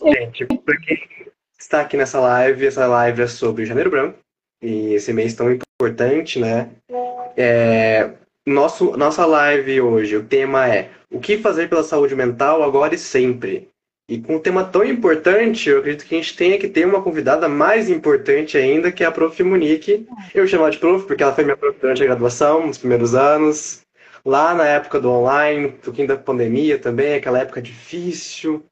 Gente, para quem está aqui nessa live, essa live é sobre Janeiro Branco, e esse mês tão importante, né? Nossa live hoje, o tema é o que fazer pela saúde mental agora e sempre. E com um tema tão importante, eu acredito que a gente tenha que ter uma convidada mais importante ainda, que é a Prof. Monique. Eu chamo ela de Prof. porque ela foi minha prof durante a graduação, nos primeiros anos. Lá na época do online, um pouquinho da pandemia também, aquela época difícil.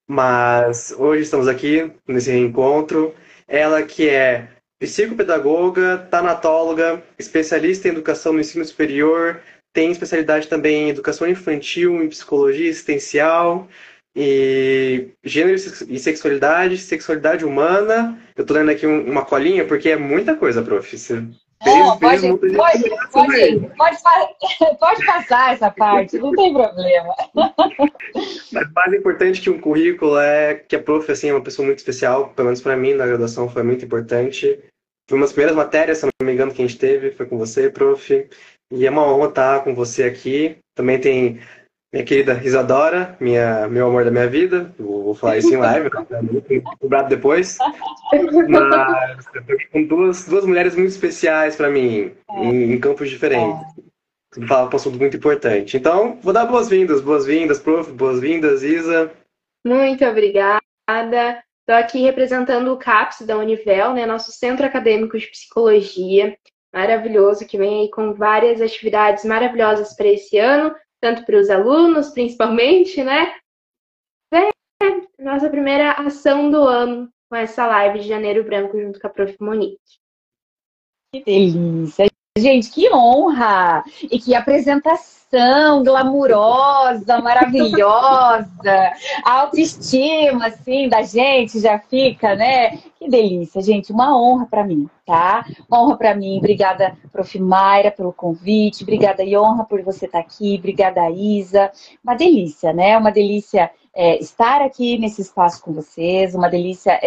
Mas hoje estamos aqui nesse reencontro. Ela que é psicopedagoga, tanatóloga, especialista em educação no ensino superior, tem especialidade também em educação infantil, em psicologia existencial, e gênero e sexualidade, sexualidade humana. Eu tô lendo aqui uma colinha porque é muita coisa, prof. Você Não, fez muita pode passar essa parte, não tem problema. Mas mais importante que um currículo é que a prof, assim, é uma pessoa muito especial, pelo menos para mim, na graduação foi muito importante. Foi uma das primeiras matérias, se não me engano, que a gente teve, foi com você, prof. E é uma honra estar com você aqui. Também tem minha querida Isadora, meu amor da minha vida. Eu vou falar isso em live, cobrado depois. Mas eu tô aqui com duas mulheres muito especiais para mim, em campos diferentes. Falar um assunto muito importante. Então, vou dar boas-vindas, prof, boas-vindas, Isa. Muito obrigada. Estou aqui representando o CAPS da Univel, né, nosso Centro Acadêmico de Psicologia, maravilhoso, que vem aí com várias atividades maravilhosas para esse ano, tanto para os alunos, principalmente, né? Nossa primeira ação do ano com essa live de Janeiro Branco junto com a Prof. Monique. Que delícia! Gente, que honra! E que apresentação glamurosa, maravilhosa! A autoestima, assim, da gente já fica, né? Que delícia, gente! Uma honra para mim, tá? Uma honra para mim. Obrigada, Prof. Mayra, pelo convite. Obrigada, Yonra, por você estar aqui. Obrigada, Isa. Uma delícia, né? Uma delícia estar aqui nesse espaço com vocês. Uma delícia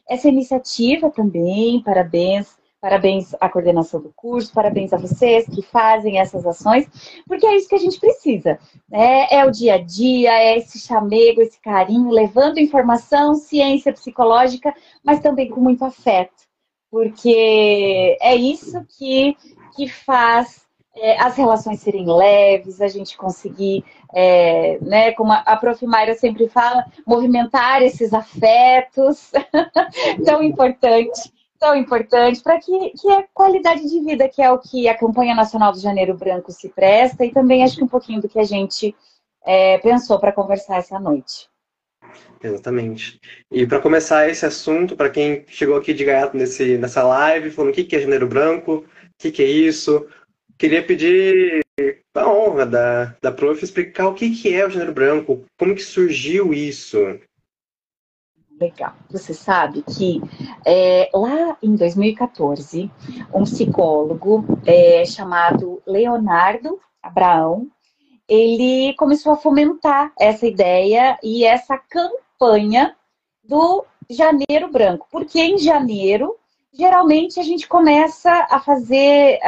essa iniciativa também. Parabéns. Parabéns à coordenação do curso, parabéns a vocês que fazem essas ações, porque é isso que a gente precisa, né? É o dia a dia, é esse chamego, esse carinho, levando informação, ciência psicológica, mas também com muito afeto, porque é isso que faz as relações serem leves, a gente conseguir, né, como a Prof. Mayra sempre fala, movimentar esses afetos tão importantes para que a qualidade de vida, que é o que a campanha nacional do Janeiro Branco se presta, e também acho que um pouquinho do que a gente pensou para conversar essa noite. Exatamente. E para começar esse assunto, para quem chegou aqui de gaiato nessa live, falando o que é Janeiro Branco, o que é isso, queria pedir a honra da prof explicar o que é o Janeiro Branco, como que surgiu isso. Legal. Você sabe que lá em 2014, um psicólogo chamado Leonardo Abraão, ele começou a fomentar essa ideia e essa campanha do Janeiro Branco. Porque em janeiro, geralmente, a gente começa a fazer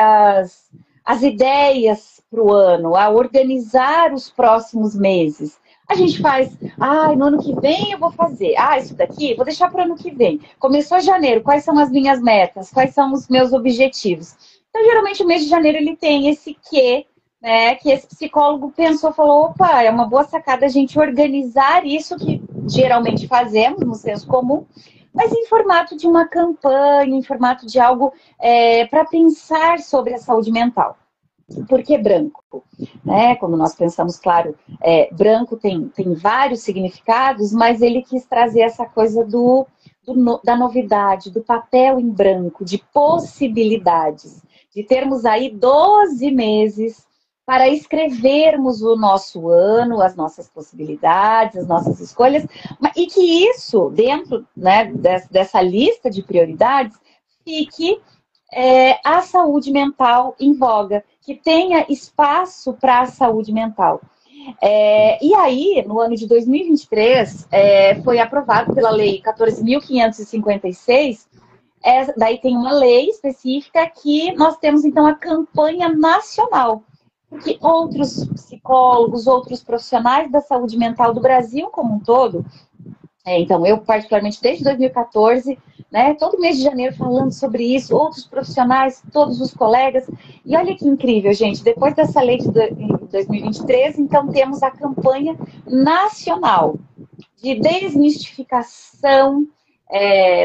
as ideias para o ano, a organizar os próximos meses. A gente faz, no ano que vem eu vou fazer. Isso daqui, vou deixar para o ano que vem. Começou janeiro, quais são as minhas metas? Quais são os meus objetivos? Então, geralmente, o mês de janeiro, ele tem esse quê, né? Que esse psicólogo pensou, falou, opa, é uma boa sacada a gente organizar isso que geralmente fazemos no senso comum, mas em formato de uma campanha, em formato de algo para pensar sobre a saúde mental. Por que branco? Né? Como nós pensamos, claro, branco tem vários significados, mas ele quis trazer essa coisa da novidade, do papel em branco, de possibilidades, de termos aí 12 meses para escrevermos o nosso ano, as nossas possibilidades, as nossas escolhas, e que isso, dentro, né, dessa lista de prioridades, fique a saúde mental em voga, que tenha espaço para a saúde mental. E aí, no ano de 2023, foi aprovado pela Lei 14.556, daí tem uma lei específica que nós temos, então, a campanha nacional, porque outros psicólogos, outros profissionais da saúde mental do Brasil como um todo, Então, eu particularmente desde 2014, né, todo mês de janeiro falando sobre isso, outros profissionais, todos os colegas. E olha que incrível, gente, depois dessa lei de 2023, então temos a campanha nacional de desmistificação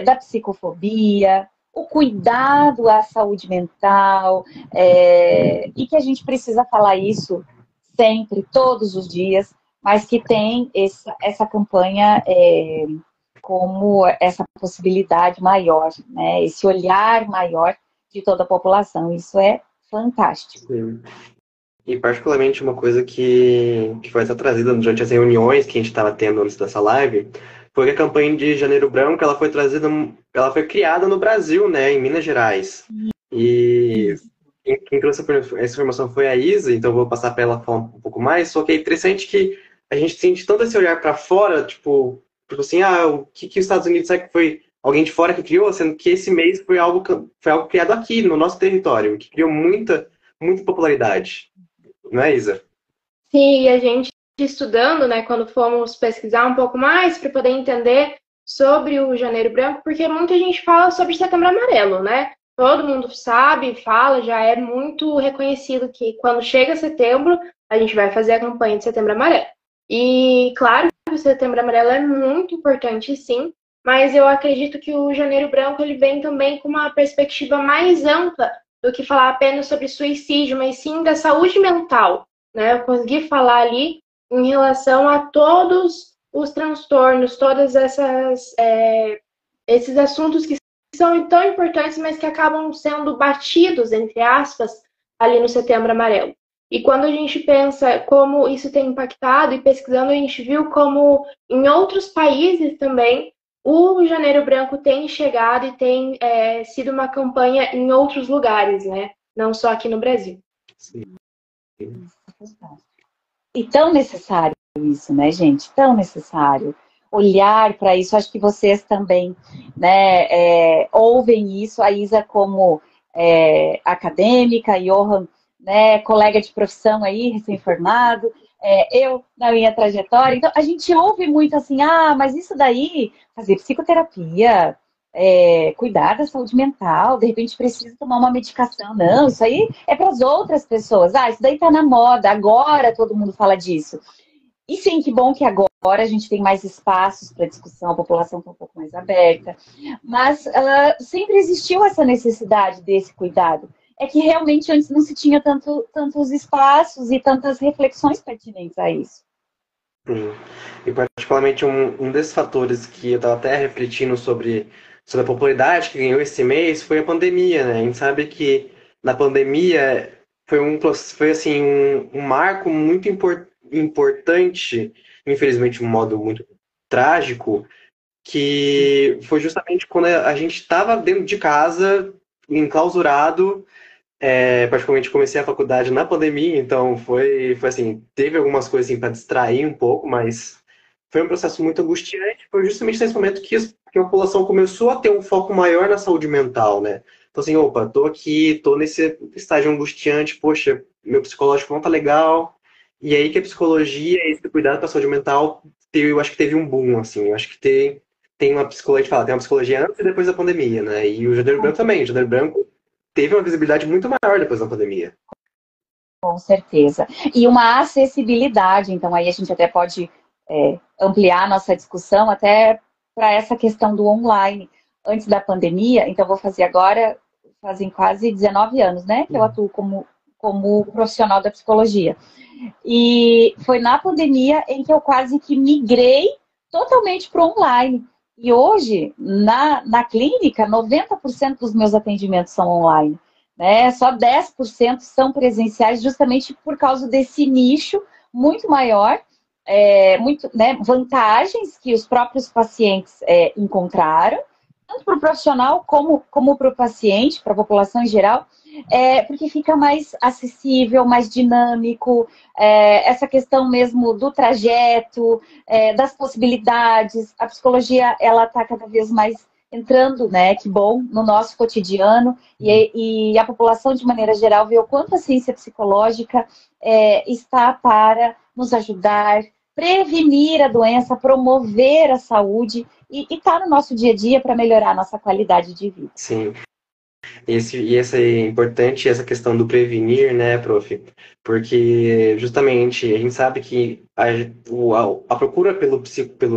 da psicofobia, o cuidado à saúde mental, e que a gente precisa falar isso sempre, todos os dias, mas que tem essa campanha como essa possibilidade maior, né? Esse olhar maior de toda a população. Isso é fantástico. Sim. E particularmente uma coisa que foi até trazida durante as reuniões que a gente estava tendo antes dessa live, foi que a campanha de Janeiro Branco, ela foi criada no Brasil, né, em Minas Gerais. E quem trouxe essa informação foi a Isa, então eu vou passar para ela falar um pouco mais. Só que é interessante que a gente sente tanto esse olhar para fora, tipo assim, o que os Estados Unidos sabe que foi alguém de fora que criou, sendo que esse mês foi algo criado aqui, no nosso território, que criou muita popularidade. Não é, Isa? Sim, e a gente estudando, né, quando fomos pesquisar um pouco mais para poder entender sobre o Janeiro Branco, porque muita gente fala sobre Setembro Amarelo, né? Todo mundo sabe, fala, já é muito reconhecido que quando chega setembro, a gente vai fazer a campanha de Setembro Amarelo. E claro que o Setembro Amarelo é muito importante, sim, mas eu acredito que o Janeiro Branco ele vem também com uma perspectiva mais ampla do que falar apenas sobre suicídio, mas sim da saúde mental, né? Eu consegui falar ali em relação a todos os transtornos, todas esses assuntos que são tão importantes, mas que acabam sendo batidos, entre aspas, ali no Setembro Amarelo. E quando a gente pensa como isso tem impactado, e pesquisando, a gente viu como em outros países também, o Janeiro Branco tem chegado e tem sido uma campanha em outros lugares, né? Não só aqui no Brasil. Sim. E tão necessário isso, né, gente? Tão necessário olhar para isso. Acho que vocês também, né, ouvem isso. A Isa como acadêmica, Johan, né, colega de profissão aí, recém-formado, eu na minha trajetória. Então, a gente ouve muito assim, mas isso daí, fazer psicoterapia, cuidar da saúde mental, de repente precisa tomar uma medicação. Não, isso aí é para as outras pessoas. Isso daí tá na moda, agora todo mundo fala disso. E sim, que bom que agora a gente tem mais espaços para discussão, a população está um pouco mais aberta. Mas sempre existiu essa necessidade desse cuidado. É que realmente antes não se tinha tantos espaços e tantas reflexões pertinentes a isso. Sim. E particularmente um desses fatores que eu estava até refletindo sobre a popularidade que ganhou esse mês foi a pandemia, né? A gente sabe que na pandemia foi assim, um marco muito importante, infelizmente de um modo muito trágico, que foi justamente quando a gente estava dentro de casa, enclausurado. Particularmente comecei a faculdade na pandemia, então foi assim, teve algumas coisas assim, para distrair um pouco, mas foi um processo muito angustiante. Foi justamente nesse momento que a população começou a ter um foco maior na saúde mental, né? Então assim, opa, tô aqui, tô nesse estágio angustiante, poxa, meu psicológico não tá legal. E aí que a psicologia e esse cuidado com a saúde mental, eu acho que teve um boom, assim, eu acho que tem uma psicologia, tem uma psicologia antes e depois da pandemia, né? E o Janeiro Branco também, o Janeiro Branco teve uma visibilidade muito maior depois da pandemia. Com certeza. E uma acessibilidade, então aí a gente até pode ampliar a nossa discussão até para essa questão do online. Antes da pandemia, então vou fazer agora, fazem quase 19 anos, né, que eu atuo como profissional da psicologia. E foi na pandemia em que eu quase que migrei totalmente para o online. E hoje, na clínica, 90% dos meus atendimentos são online. Né? Só 10% são presenciais, justamente por causa desse nicho muito maior, vantagens que os próprios pacientes encontraram, tanto para o profissional como para o paciente, para a população em geral, porque fica mais acessível, mais dinâmico, essa questão mesmo do trajeto, das possibilidades. A psicologia, ela está cada vez mais entrando, né, que bom, no nosso cotidiano, e a população, de maneira geral, vê o quanto a ciência psicológica está para nos ajudar, prevenir a doença, promover a saúde e estar no nosso dia a dia para melhorar a nossa qualidade de vida. Sim. Essa é importante, essa questão do prevenir, né, prof? Porque justamente a gente sabe que a procura pelo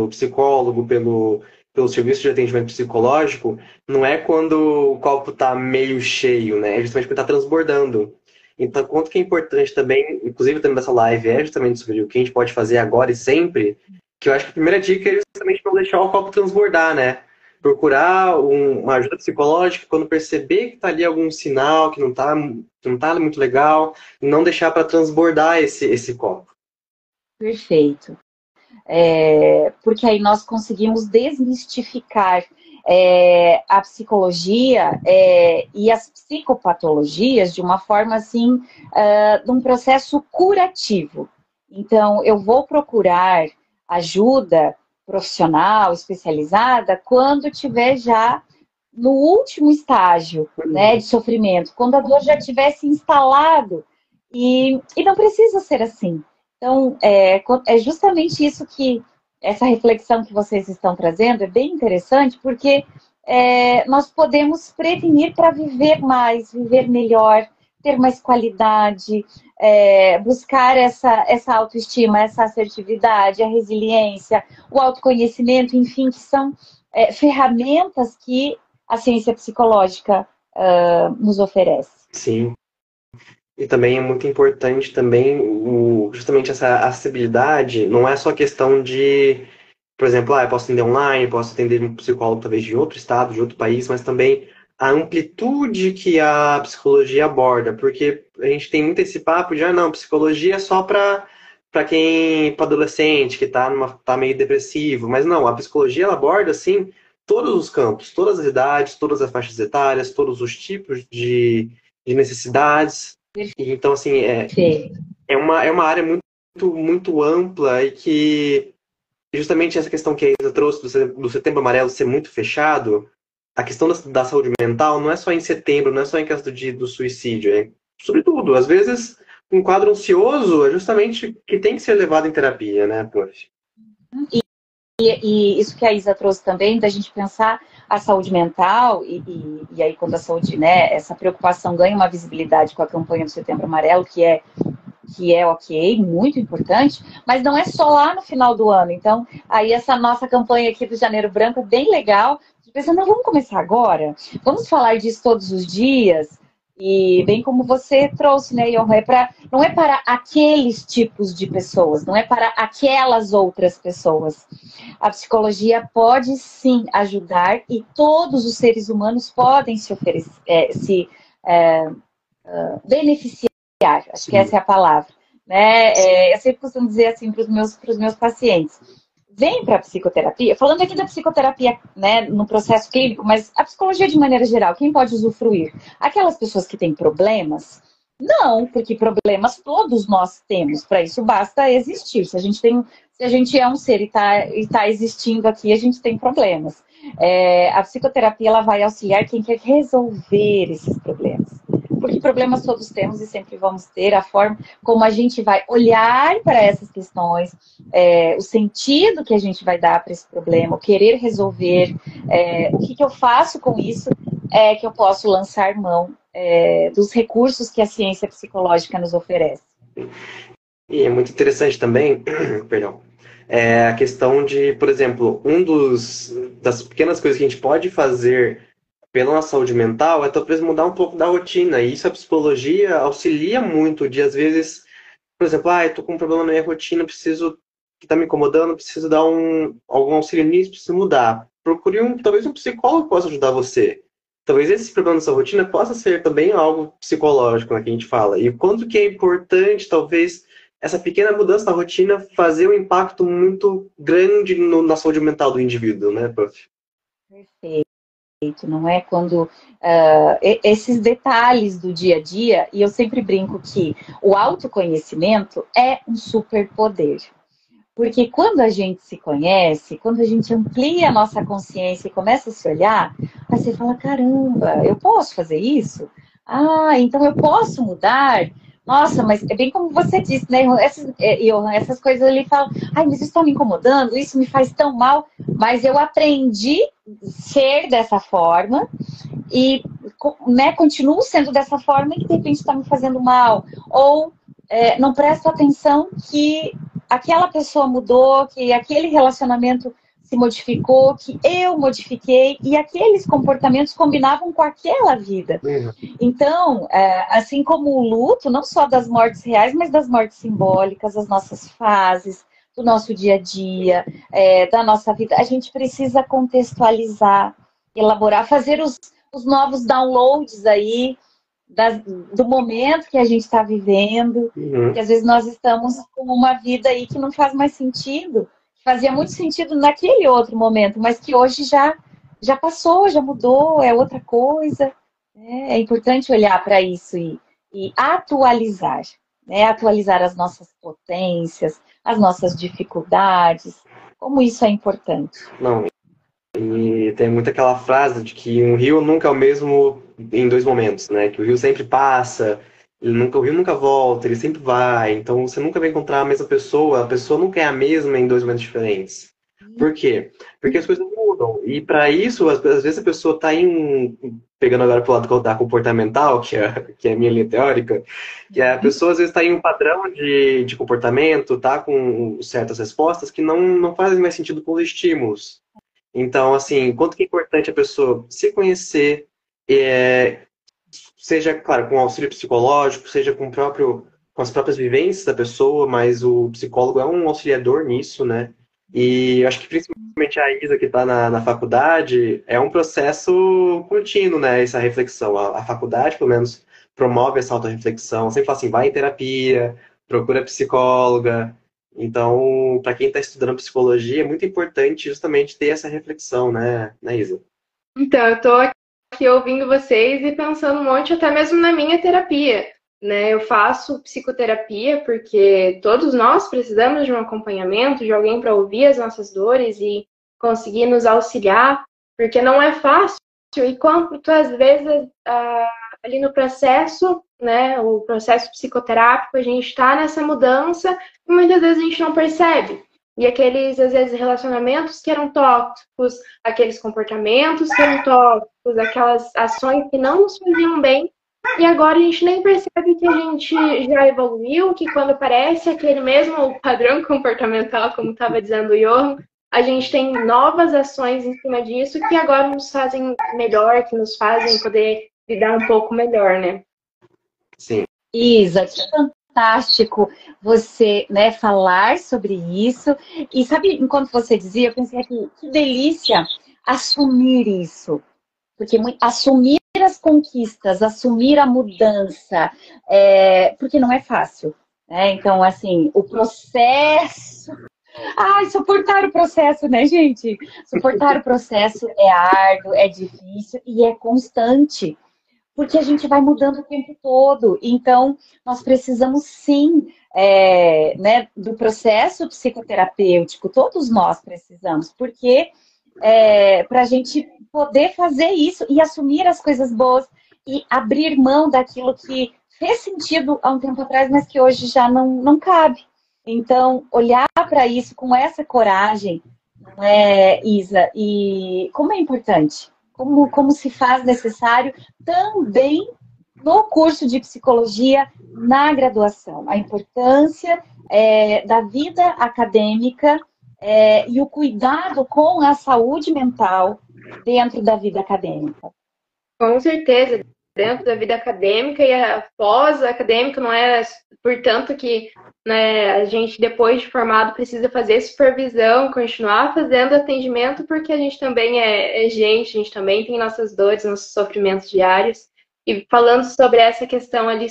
psicólogo, pelo serviço de atendimento psicológico, não é quando o copo está meio cheio, né? É justamente quando está transbordando. Então, quanto que é importante também, inclusive também dessa live, é justamente sobre o que a gente pode fazer agora e sempre, que eu acho que a primeira dica é justamente não deixar o copo transbordar, né? Procurar uma ajuda psicológica quando perceber que está ali algum sinal que não tá muito legal, e não deixar para transbordar esse copo. Perfeito. Porque aí nós conseguimos desmistificar a psicologia e as psicopatologias de uma forma assim, de um processo curativo. Então, eu vou procurar ajuda profissional, especializada, quando tiver já no último estágio, né, de sofrimento, quando a dor já tivesse instalado, e não precisa ser assim. Então, é justamente isso que, essa reflexão que vocês estão trazendo é bem interessante, porque nós podemos prevenir para viver mais, viver melhor, ter mais qualidade, buscar essa autoestima, essa assertividade, a resiliência, o autoconhecimento, enfim, que são ferramentas que a ciência psicológica nos oferece. Sim. E também é muito importante também justamente essa acessibilidade, não é só questão de, por exemplo, eu posso atender online, posso atender um psicólogo talvez de outro estado, de outro país, mas também a amplitude que a psicologia aborda, porque a gente tem muito esse papo de, não, psicologia é só para para adolescente que tá meio depressivo, mas não, a psicologia ela aborda assim todos os campos, todas as idades, todas as faixas etárias, todos os tipos de necessidades. Então, assim, é uma área muito ampla e que justamente essa questão que a Isa trouxe do Setembro Amarelo ser muito fechado, a questão da saúde mental não é só em setembro, não é só em caso do suicídio, é sobretudo. Às vezes, um quadro ansioso é justamente que tem que ser levado em terapia, né, prof? E isso que a Isa trouxe também, da gente pensar a saúde mental, e aí quando a saúde, né, essa preocupação ganha uma visibilidade com a campanha do Setembro Amarelo, que é ok, muito importante, mas não é só lá no final do ano. Então, aí essa nossa campanha aqui do Janeiro Branco é bem legal. Pensando, não, vamos começar agora? Vamos falar disso todos os dias? E bem como você trouxe, né, Johan, não é para aqueles tipos de pessoas, não é para aquelas outras pessoas. A psicologia pode sim ajudar e todos os seres humanos podem se beneficiar. Acho que essa é a palavra. Né? Eu sempre costumo dizer assim para os meus pacientes: vem para a psicoterapia, falando aqui da psicoterapia, né, no processo clínico, mas a psicologia de maneira geral, quem pode usufruir? Aquelas pessoas que têm problemas? Não, porque problemas todos nós temos, para isso basta existir. Se a gente é um ser e tá existindo aqui, a gente tem problemas. A psicoterapia ela vai auxiliar quem quer resolver esses problemas. Porque problemas todos temos e sempre vamos ter, a forma como a gente vai olhar para essas questões, o sentido que a gente vai dar para esse problema, o querer resolver, o que eu faço com isso, que eu posso lançar mão dos recursos que a ciência psicológica nos oferece. E é muito interessante também, perdão, a questão de, por exemplo, das pequenas coisas que a gente pode fazer pela nossa saúde mental é talvez mudar um pouco da rotina. E isso a psicologia auxilia muito de, às vezes, por exemplo, eu tô com um problema na minha rotina, que tá me incomodando, preciso dar algum auxílio nisso, preciso mudar. Procure talvez um psicólogo possa ajudar você. Talvez esse problema da sua rotina possa ser também algo psicológico, né, que a gente fala. E o quanto que é importante, talvez, essa pequena mudança na rotina fazer um impacto muito grande na saúde mental do indivíduo, né, prof? Perfeito. Não é quando esses detalhes do dia a dia, e eu sempre brinco que o autoconhecimento é um superpoder. Porque quando a gente se conhece, quando a gente amplia a nossa consciência e começa a se olhar, aí você fala, caramba, eu posso fazer isso? Então eu posso mudar? Nossa, mas é bem como você disse, né? Essas coisas ele fala, ai, mas isso está me incomodando, isso me faz tão mal. Mas eu aprendi a ser dessa forma e, né, continuo sendo dessa forma e que de repente está me fazendo mal. Ou não presto atenção que aquela pessoa mudou, que aquele relacionamento se modificou, que eu modifiquei e aqueles comportamentos combinavam com aquela vida. Então, assim como o luto, não só das mortes reais, mas das mortes simbólicas, as nossas fases, do nosso dia a dia, da nossa vida, a gente precisa contextualizar, elaborar, fazer os novos downloads aí do momento que a gente está vivendo, que às vezes nós estamos com uma vida aí que não faz mais sentido, fazia muito sentido naquele outro momento, mas que hoje já passou, já mudou, é outra coisa. É importante olhar para isso e atualizar, né? Atualizar as nossas potências, as nossas dificuldades, como isso é importante. Não, e tem muito aquela frase de que um rio nunca é o mesmo em dois momentos, né? Que o rio sempre passa, o rio nunca volta, ele sempre vai. Então você nunca vai encontrar a mesma pessoa, a pessoa nunca é a mesma em dois momentos diferentes. Por quê? Porque as coisas mudam. E para isso, às vezes a pessoa está pegando agora pro lado da comportamental, que é a minha linha teórica, que a pessoa às vezes está em um padrão de comportamento, tá com certas respostas que não fazem mais sentido com os estímulos. Então, assim, quanto que é importante a pessoa se conhecer, seja, claro, com auxílio psicológico, seja com as próprias vivências da pessoa, mas o psicólogo é um auxiliador nisso, né? E eu acho que principalmente a Isa que está na faculdade, é um processo contínuo, né? Essa reflexão. A faculdade, pelo menos, promove essa autorreflexão. Sempre fala assim, vai em terapia, procura psicóloga. Então, para quem está estudando psicologia, é muito importante justamente ter essa reflexão, né, Isa? Então, eu estou aqui ouvindo vocês e pensando um monte, até mesmo na minha terapia, né? Eu faço psicoterapia porque todos nós precisamos de um acompanhamento, de alguém para ouvir as nossas dores e conseguir nos auxiliar, porque não é fácil. E quanto às vezes ali no processo, né, o processo psicoterápico, a gente está nessa mudança e muitas vezes a gente não percebe. E aqueles, às vezes, relacionamentos que eram tóxicos, aqueles comportamentos que eram tóxicos, aquelas ações que não nos faziam bem, e agora a gente nem percebe que a gente já evoluiu, que quando aparece aquele mesmo padrão comportamental, como estava dizendo o Johan, a gente tem novas ações em cima disso que agora nos fazem melhor, que nos fazem poder lidar um pouco melhor, né? Sim. Isa, que fantástico você, né, falar sobre isso. E sabe, enquanto você dizia, eu pensei aqui, que delícia assumir isso. Porque assumir as conquistas, assumir a mudança, porque não é fácil. Né? Então, assim, o processo... Ai, suportar o processo, né, gente? Suportar o processo é árduo, é difícil e é constante. Porque a gente vai mudando o tempo todo. Então, nós precisamos sim, né, do processo psicoterapêutico, todos nós precisamos, porque para a gente poder fazer isso e assumir as coisas boas e abrir mão daquilo que fez sentido há um tempo atrás, mas que hoje já não cabe. Então, olhar para isso com essa coragem, Isa, e como é importante. Como se faz necessário também no curso de psicologia na graduação. A importância da vida acadêmica e o cuidado com a saúde mental dentro da vida acadêmica. Com certeza, dentro da vida acadêmica e a pós-acadêmica não é, portanto, que né, a gente, depois de formado, precisa fazer supervisão, continuar fazendo atendimento, porque a gente também é gente, a gente também tem nossas dores, nossos sofrimentos diários. E falando sobre essa questão ali,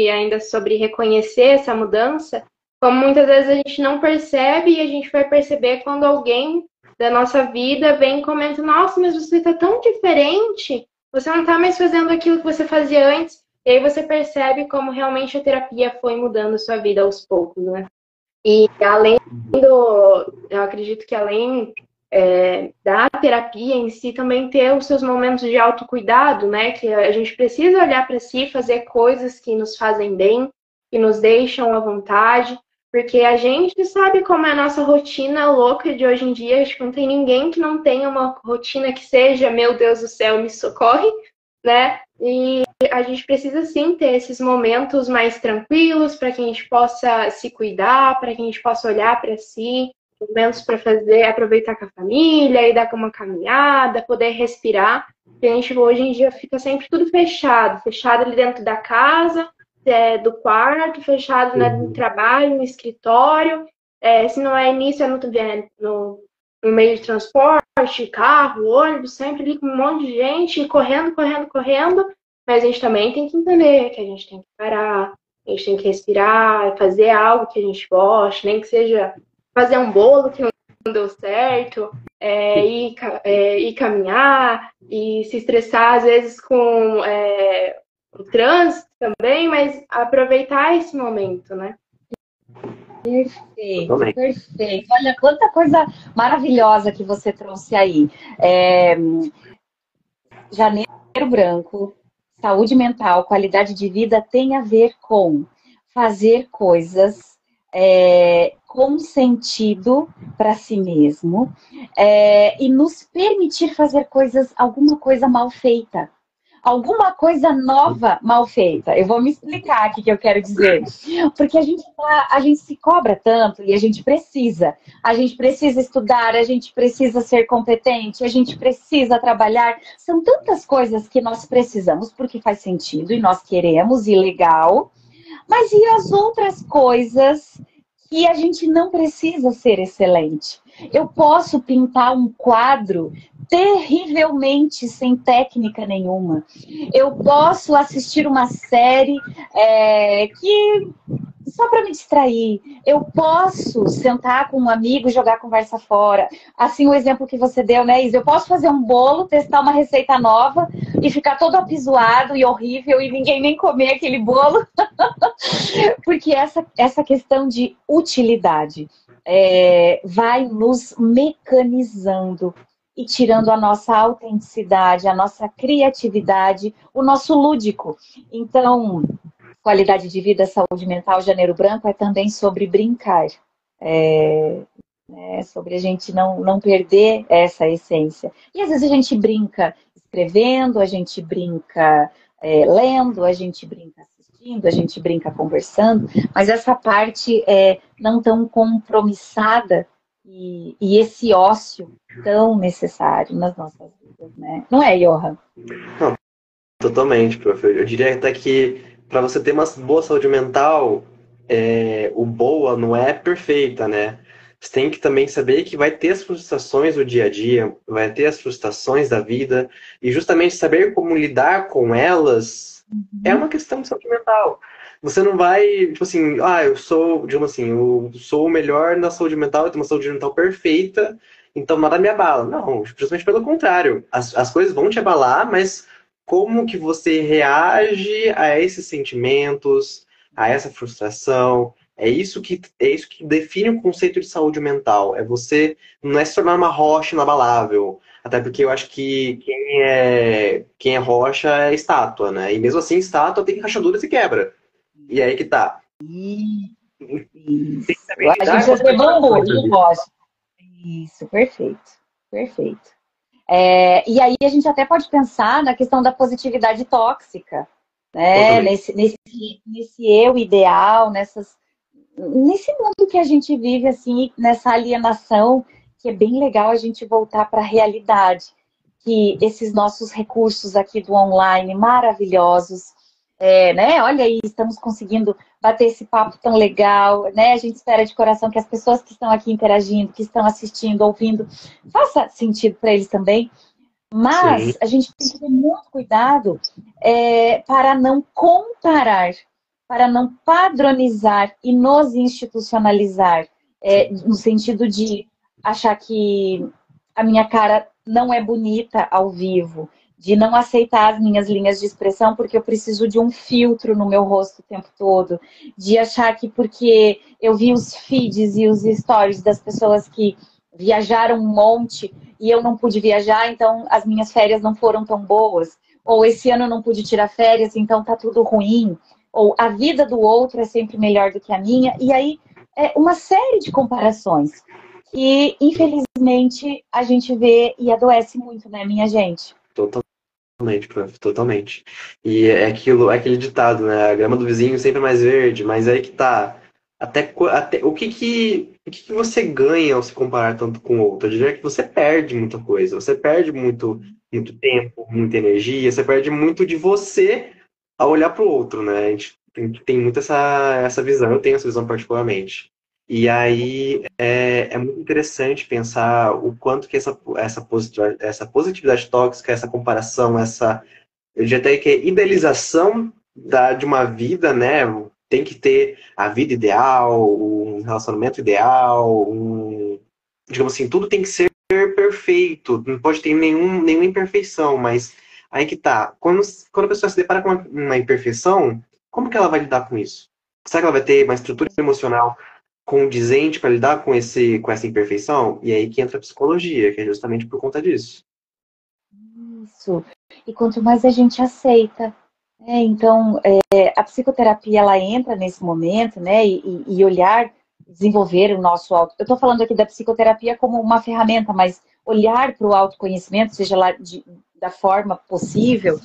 ainda sobre reconhecer essa mudança, como muitas vezes a gente não percebe e a gente vai perceber quando alguém da nossa vida vem e comenta, nossa, mas você está tão diferente, você não está mais fazendo aquilo que você fazia antes. E aí você percebe como realmente a terapia foi mudando a sua vida aos poucos, né? E eu acredito que além da terapia em si, também ter os seus momentos de autocuidado, né? Que a gente precisa olhar para si, fazer coisas que nos fazem bem, que nos deixam à vontade, porque a gente sabe como é a nossa rotina louca de hoje em dia. Acho que não tem ninguém que não tenha uma rotina que seja, meu Deus do céu, me socorre, né? E a gente precisa sim ter esses momentos mais tranquilos para que a gente possa se cuidar, para que a gente possa olhar para si, momentos para fazer, aproveitar com a família, ir dar uma caminhada, poder respirar. Porque a gente hoje em dia fica sempre tudo fechado, fechado ali dentro da casa, do quarto, fechado, né, no trabalho, no escritório. Se não é nisso, é no meio de transporte, carro, ônibus, sempre ali com um monte de gente, correndo, correndo, correndo. Mas a gente também tem que entender que a gente tem que parar, a gente tem que respirar, fazer algo que a gente gosta, nem que seja fazer um bolo que não deu certo, ir caminhar, e se estressar às vezes com o trânsito também, mas aproveitar esse momento, né? Perfeito, perfeito. Olha, quanta coisa maravilhosa que você trouxe aí. Janeiro Branco, saúde mental, qualidade de vida tem a ver com fazer coisas com sentido para si mesmo e nos permitir fazer alguma coisa mal feita. Alguma coisa nova mal feita. Eu vou me explicar o que eu quero dizer. Porque a gente se cobra tanto e a gente precisa. A gente precisa estudar, a gente precisa ser competente, a gente precisa trabalhar. São tantas coisas que nós precisamos porque faz sentido e nós queremos e legal. Mas e as outras coisas que a gente não precisa ser excelente? Eu posso pintar um quadro terrivelmente sem técnica nenhuma. Eu posso assistir uma série que só para me distrair. Eu posso sentar com um amigo e jogar a conversa fora. Assim, o exemplo que você deu, né, Isa? Eu posso fazer um bolo, testar uma receita nova e ficar todo apisoado e horrível e ninguém nem comer aquele bolo. Porque essa questão de utilidade vai nos mecanizando e tirando a nossa autenticidade, a nossa criatividade, o nosso lúdico. Então, qualidade de vida, saúde mental, Janeiro Branco é também sobre brincar. Sobre a gente não perder essa essência. E às vezes a gente brinca escrevendo, a gente brinca lendo, a gente brinca assistindo, a gente brinca conversando, mas essa parte não tão compromissada e esse ócio tão necessário nas nossas vidas, né? Não é, Johan? Não, totalmente, prof. Eu diria até que para você ter uma boa saúde mental, o boa não é perfeita, né? Você tem que também saber que vai ter as frustrações do dia a dia, vai ter as frustrações da vida, e justamente saber como lidar com elas é uma questão de saúde mental. Você não vai, tipo assim, eu sou, digamos assim, eu sou o melhor na saúde mental, eu tenho uma saúde mental perfeita, então nada me abala. Não, justamente pelo contrário. As coisas vão te abalar, mas como que você reage a esses sentimentos, a essa frustração? É isso que define o conceito de saúde mental. Não é se tornar uma rocha inabalável. Até porque eu acho que quem é rocha é estátua, né? E mesmo assim, estátua tem rachaduras e quebra. E aí que tá. Isso. A gente já tem bambu, não pode. Isso, perfeito. Perfeito. E aí a gente até pode pensar na questão da positividade tóxica, né? Nesse eu ideal, nesse mundo que a gente vive, assim, nessa alienação, que é bem legal a gente voltar para a realidade. Que esses nossos recursos aqui do online, maravilhosos, né? Olha aí, estamos conseguindo bater esse papo tão legal, né? A gente espera de coração que as pessoas que estão aqui interagindo, que estão assistindo, ouvindo, faça sentido para eles também. Mas a gente tem que ter muito cuidado para não comparar, para não padronizar e nos institucionalizar, no sentido de achar que a minha cara não é bonita ao vivo, de não aceitar as minhas linhas de expressão porque eu preciso de um filtro no meu rosto o tempo todo, de achar que porque eu vi os feeds e os stories das pessoas que viajaram um monte e eu não pude viajar, então as minhas férias não foram tão boas, ou esse ano eu não pude tirar férias, então tá tudo ruim. ou a vida do outro é sempre melhor do que a minha, e aí é uma série de comparações. E, infelizmente, a gente vê e adoece muito, né, minha gente? Totalmente, prof, totalmente. E é aquilo, é aquele ditado, né? A grama do vizinho sempre é mais verde, mas aí que tá. Até o que que você ganha ao se comparar tanto com o outro? Eu diria que você perde muita coisa, você perde muito tempo, muita energia, você perde muito de você ao olhar para o outro, né? A gente tem muito essa visão, eu tenho essa visão particularmente. E aí é muito interessante pensar o quanto que essa positividade tóxica, essa comparação, eu diria até que é idealização de uma vida, né? Tem que ter a vida ideal, um relacionamento ideal, digamos assim, tudo tem que ser perfeito, não pode ter nenhuma imperfeição, mas aí que tá. Quando a pessoa se depara com uma imperfeição, como que ela vai lidar com isso? Será que ela vai ter uma estrutura emocional condizente para lidar com essa imperfeição? E aí que entra a psicologia, que é justamente por conta disso. Isso. E quanto mais a gente aceita, né? Então, a psicoterapia, ela entra nesse momento, né? E olhar, desenvolver o nosso auto. Eu estou falando aqui da psicoterapia como uma ferramenta, mas olhar para o autoconhecimento, seja lá da forma possível,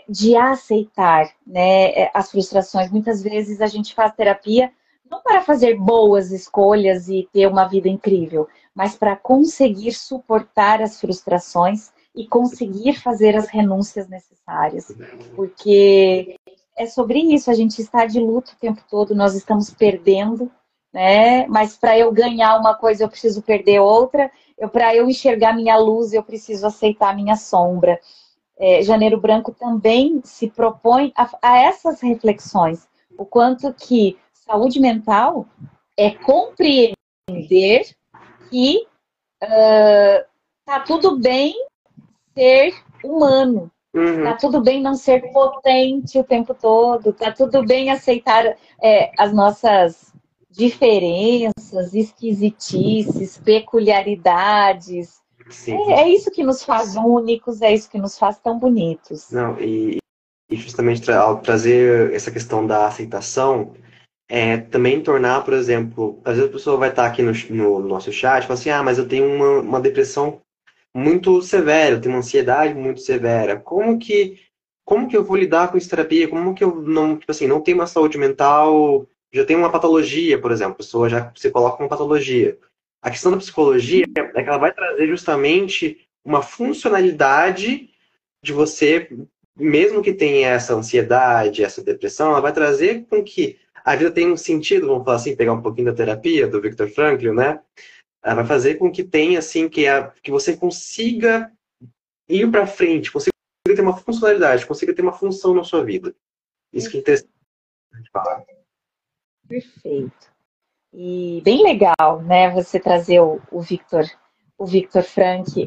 de aceitar, né, as frustrações. Muitas vezes a gente faz terapia não para fazer boas escolhas e ter uma vida incrível, mas para conseguir suportar as frustrações e conseguir fazer as renúncias necessárias. Porque é sobre isso, a gente está de luto o tempo todo, nós estamos perdendo, né? Mas para eu ganhar uma coisa, eu preciso perder outra. Para eu enxergar minha luz, eu preciso aceitar minha sombra. Janeiro Branco também se propõe a essas reflexões. O quanto que saúde mental é compreender que tá tudo bem ser humano, tá tudo bem não ser potente o tempo todo, tá tudo bem aceitar as nossas diferenças, esquisitices, peculiaridades. Sim. É isso que nos faz únicos, é isso que nos faz tão bonitos. Não, e justamente ao trazer essa questão da aceitação, também tornar, por exemplo, às vezes a pessoa vai estar aqui no nosso chat e fala assim, mas eu tenho uma depressão muito severa, eu tenho uma ansiedade muito severa. Como que eu vou lidar com isso em terapia? Como que eu não, tipo assim, não tenho uma saúde mental, já tenho uma patologia, por exemplo, a pessoa já se coloca uma patologia. A questão da psicologia é que ela vai trazer justamente uma funcionalidade de você, mesmo que tenha essa ansiedade, essa depressão, ela vai trazer com que a vida tenha um sentido, vamos falar assim, pegar um pouquinho da terapia do Viktor Frankl, né? Ela vai fazer com que tenha, assim, que você consiga ir para frente, consiga ter uma funcionalidade, consiga ter uma função na sua vida. Isso que é interessante falar. Perfeito. E bem legal, né, você trazer o Viktor Frankl,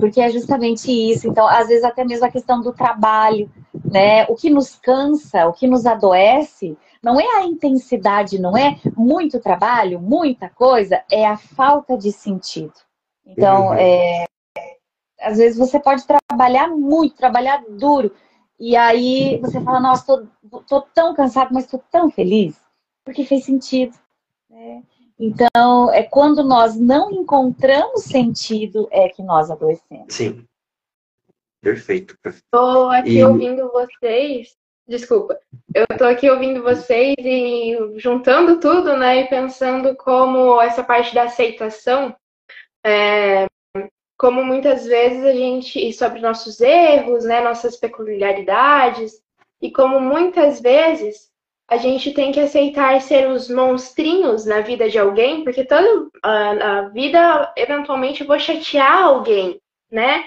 porque é justamente isso. Então, às vezes até mesmo a questão do trabalho, né, o que nos cansa, o que nos adoece, não é a intensidade, não é muito trabalho, muita coisa, é a falta de sentido. Então, às vezes você pode trabalhar muito, trabalhar duro, e aí você fala, nossa, tô tão cansado, mas tô tão feliz, porque fez sentido, né? Então, é quando nós não encontramos sentido, é que nós adoecemos. Sim, perfeito. Estou aqui ouvindo vocês, desculpa, eu estou aqui ouvindo vocês e juntando tudo, né, e pensando como essa parte da aceitação, como muitas vezes a gente, e sobre nossos erros, né, nossas peculiaridades, e como muitas vezes a gente tem que aceitar ser os monstrinhos na vida de alguém, porque toda a vida, eventualmente, eu vou chatear alguém, né?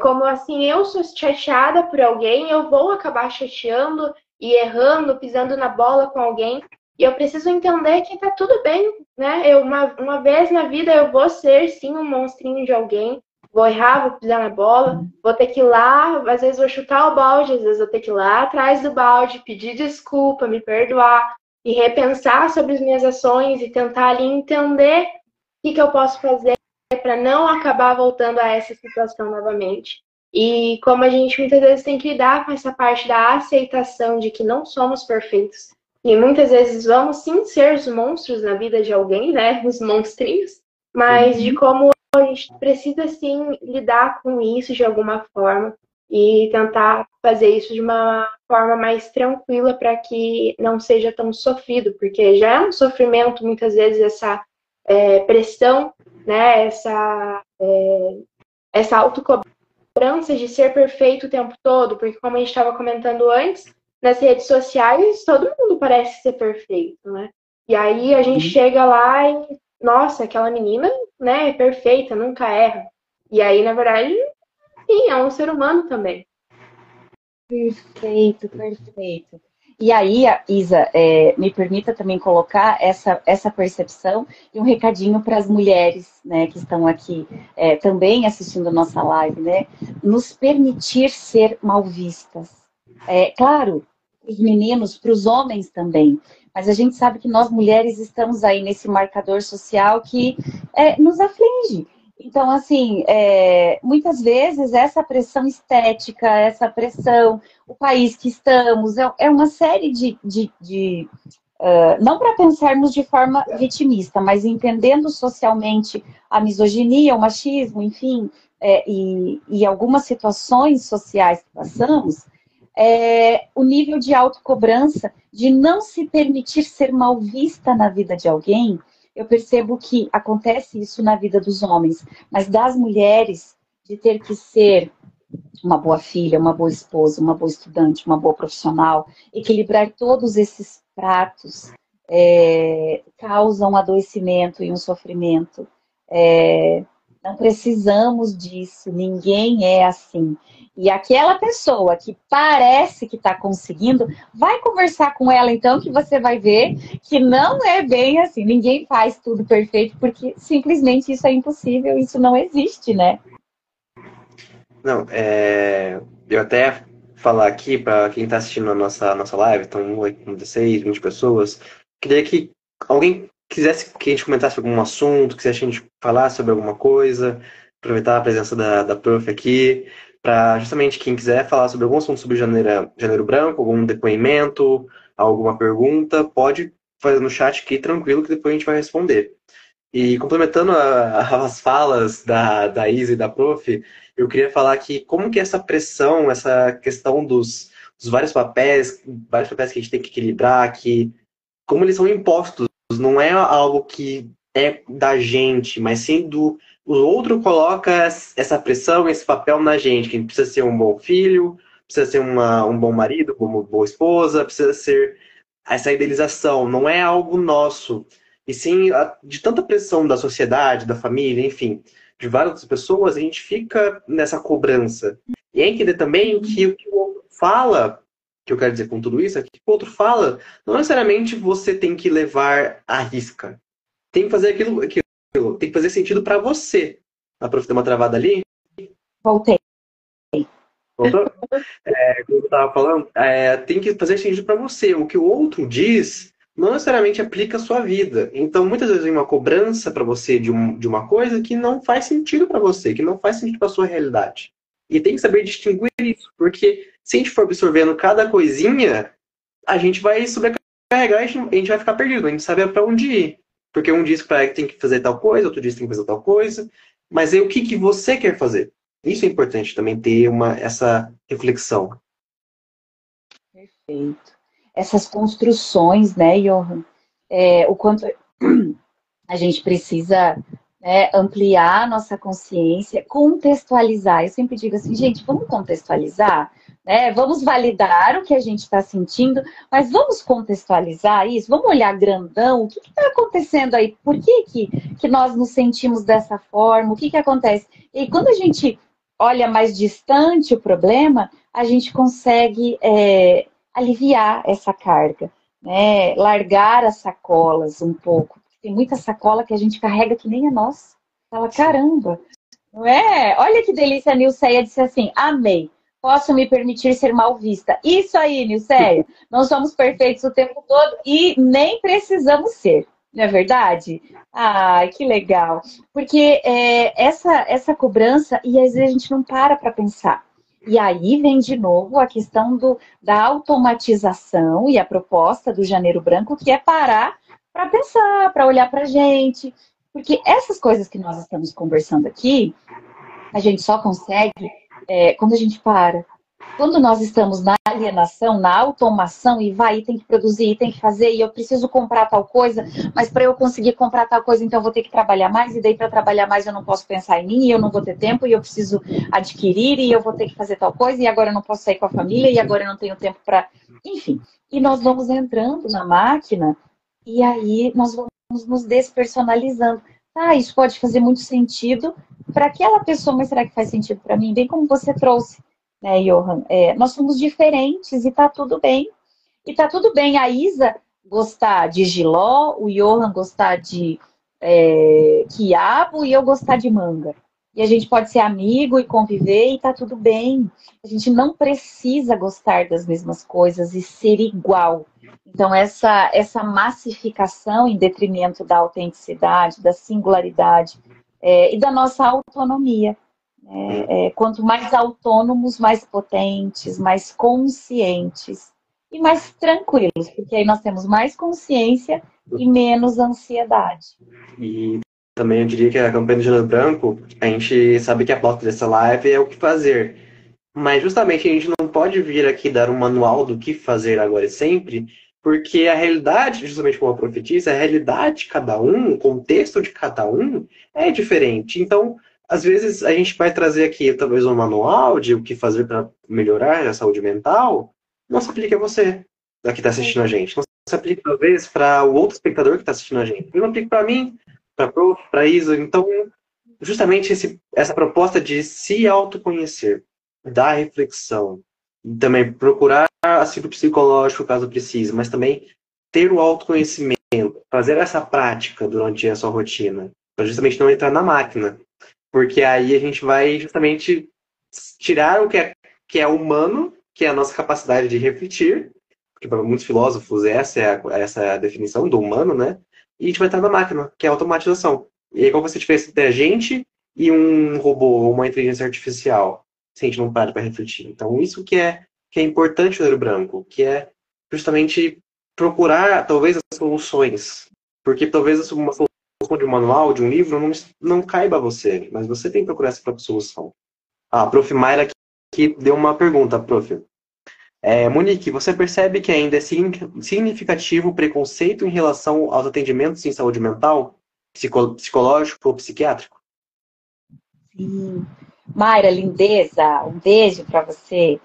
Como assim, eu sou chateada por alguém, eu vou acabar chateando e errando, pisando na bola com alguém, e eu preciso entender que tá tudo bem, né? Uma vez na vida eu vou ser, sim, um monstrinho de alguém, vou errar, vou pisar na bola, vou ter que ir lá, às vezes vou chutar o balde, às vezes vou ter que ir lá atrás do balde, pedir desculpa, me perdoar e repensar sobre as minhas ações e tentar ali entender o que eu posso fazer para não acabar voltando a essa situação novamente. E como a gente muitas vezes tem que lidar com essa parte da aceitação de que não somos perfeitos. E muitas vezes vamos sim ser os monstros na vida de alguém, né? Os monstrinhos. Mas de como a gente precisa sim lidar com isso de alguma forma e tentar fazer isso de uma forma mais tranquila para que não seja tão sofrido, porque já é um sofrimento muitas vezes essa pressão, né? Essa autocobrança de ser perfeito o tempo todo, porque como a gente estava comentando antes, nas redes sociais todo mundo parece ser perfeito, né? E aí a gente chega lá e, nossa, aquela menina, né, é perfeita, nunca erra. E aí, na verdade, sim, é um ser humano também. Perfeito, perfeito. E aí, Isa, me permita também colocar essa percepção e um recadinho para as mulheres, né, que estão aqui também assistindo a nossa live, né? Nos permitir ser mal vistas. Claro, os meninos, para os homens também. Mas a gente sabe que nós mulheres estamos aí nesse marcador social que nos aflige. Então, assim, muitas vezes essa pressão estética, essa pressão, o país que estamos, é uma série não para pensarmos de forma vitimista, mas entendendo socialmente a misoginia, o machismo, enfim, e algumas situações sociais que passamos, o nível de autocobrança, de não se permitir ser mal vista na vida de alguém. Eu percebo que acontece isso na vida dos homens, mas das mulheres, de ter que ser uma boa filha, uma boa esposa, uma boa estudante, uma boa profissional, equilibrar todos esses pratos causa um adoecimento e um sofrimento. Não precisamos disso, ninguém é assim. E aquela pessoa que parece que está conseguindo, vai conversar com ela então, que você vai ver que não é bem assim. Ninguém faz tudo perfeito, porque simplesmente isso é impossível, isso não existe, né? Não, eu até falar aqui para quem está assistindo a nossa live, estão 16, 20 pessoas, queria que alguém quisesse que a gente comentasse algum assunto, quisesse que a gente falasse sobre alguma coisa, aproveitar a presença da prof aqui, para justamente quem quiser falar sobre algum assunto sobre janeiro branco, algum depoimento, alguma pergunta, pode fazer no chat aqui tranquilo que depois a gente vai responder. E complementando as falas da Isa e da prof, eu queria falar que como que essa pressão, essa questão dos vários papéis que a gente tem que equilibrar, que como eles são impostos, não é algo que é da gente, mas sim o outro coloca essa pressão, esse papel na gente, que a gente precisa ser um bom filho, precisa ser um bom marido, uma boa esposa, precisa ser essa idealização, não é algo nosso. E sim, de tanta pressão da sociedade, da família, enfim, de várias outras pessoas, a gente fica nessa cobrança. E é entender também que o que o outro fala, que eu quero dizer com tudo isso, é que o outro fala, não necessariamente você tem que levar à risca. Tem que fazer aquilo tem que fazer sentido para você. A prof deu uma travada ali. Voltei. Voltou? Como eu estava falando, tem que fazer sentido para você. O que o outro diz não necessariamente aplica à sua vida. Então, muitas vezes vem uma cobrança para você de uma coisa que não faz sentido para você, que não faz sentido para sua realidade. E tem que saber distinguir isso, porque se a gente for absorvendo cada coisinha, a gente vai sobrecarregar e a gente vai ficar perdido, a gente sabe para onde ir. Porque um diz que tem que fazer tal coisa, outro diz que tem que fazer tal coisa, mas aí o que você quer fazer? Isso é importante também ter essa reflexão. Perfeito. Essas construções, né, Johan? O quanto a gente precisa ampliar a nossa consciência, contextualizar. Eu sempre digo assim, gente, vamos contextualizar, né? Vamos validar o que a gente está sentindo, mas vamos contextualizar isso, vamos olhar grandão, o que está acontecendo aí? Por que nós nos sentimos dessa forma? O que acontece? E quando a gente olha mais distante o problema, a gente consegue aliviar essa carga, né? Largar as sacolas um pouco. Tem muita sacola que a gente carrega que nem é nossa. Fala, caramba, não é? Olha que delícia, a Nilceia disse assim, amei. Posso me permitir ser mal vista. Isso aí, Nilceia. Não somos perfeitos o tempo todo e nem precisamos ser. Não é verdade? Ai, que legal. Porque essa cobrança, e às vezes a gente não para pensar. E aí vem de novo a questão da automatização e a proposta do Janeiro Branco, que é parar para pensar, para olhar para a gente. Porque essas coisas que nós estamos conversando aqui, a gente só consegue quando a gente para. Quando nós estamos na alienação, na automação, e vai, e tem que produzir, e tem que fazer, e eu preciso comprar tal coisa, mas para eu conseguir comprar tal coisa, então eu vou ter que trabalhar mais, e daí para trabalhar mais eu não posso pensar em mim, e eu não vou ter tempo, e eu preciso adquirir, e eu vou ter que fazer tal coisa, e agora eu não posso sair com a família, e agora eu não tenho tempo para... Enfim, e nós vamos entrando na máquina, e aí nós vamos nos despersonalizando. Ah, isso pode fazer muito sentido para aquela pessoa, mas será que faz sentido para mim? Bem como você trouxe, né, Johan? Nós somos diferentes e tá tudo bem. E tá tudo bem a Isa gostar de jiló, o Johan gostar de quiabo e eu gostar de manga. E a gente pode ser amigo e conviver e tá tudo bem. A gente não precisa gostar das mesmas coisas e ser igual. Então, essa massificação em detrimento da autenticidade, da singularidade e da nossa autonomia. Quanto mais autônomos, mais potentes, mais conscientes e mais tranquilos, porque aí nós temos mais consciência e menos ansiedade. E também eu diria que a campanha do Janeiro Branco, a gente sabe que a pauta dessa live é o que fazer. Mas justamente a gente não pode vir aqui dar um manual do que fazer agora e sempre, porque a realidade, justamente como a profetisa, a realidade de cada um, o contexto de cada um é diferente. Então, às vezes a gente vai trazer aqui talvez um manual de o que fazer para melhorar a saúde mental, não se aplica a você, que está assistindo a gente. Não se aplica talvez para o outro espectador que está assistindo a gente. Não aplica para mim, para a Prof, para a Isa. Então, justamente essa proposta de se autoconhecer, da reflexão, e também procurar auxílio psicológico caso precise, mas também ter o autoconhecimento, fazer essa prática durante a sua rotina, para justamente não entrar na máquina. Porque aí a gente vai justamente tirar o que é humano, que é a nossa capacidade de refletir, porque para muitos filósofos essa é a definição do humano, né? E a gente vai entrar na máquina, que é a automatização. E aí, como você tivesse entre a gente e um robô, uma inteligência artificial, se a gente não para refletir. Então, isso que é importante no Janeiro Branco, que é justamente procurar, talvez, as soluções. Porque talvez uma solução de um manual, de um livro, não caiba a você, mas você tem que procurar essa própria solução. A Prof. Mayra aqui deu uma pergunta, Prof. Monique, você percebe que ainda é significativo o preconceito em relação aos atendimentos em saúde mental, psicológico ou psiquiátrico? Sim. Mayra, lindeza, um beijo para você.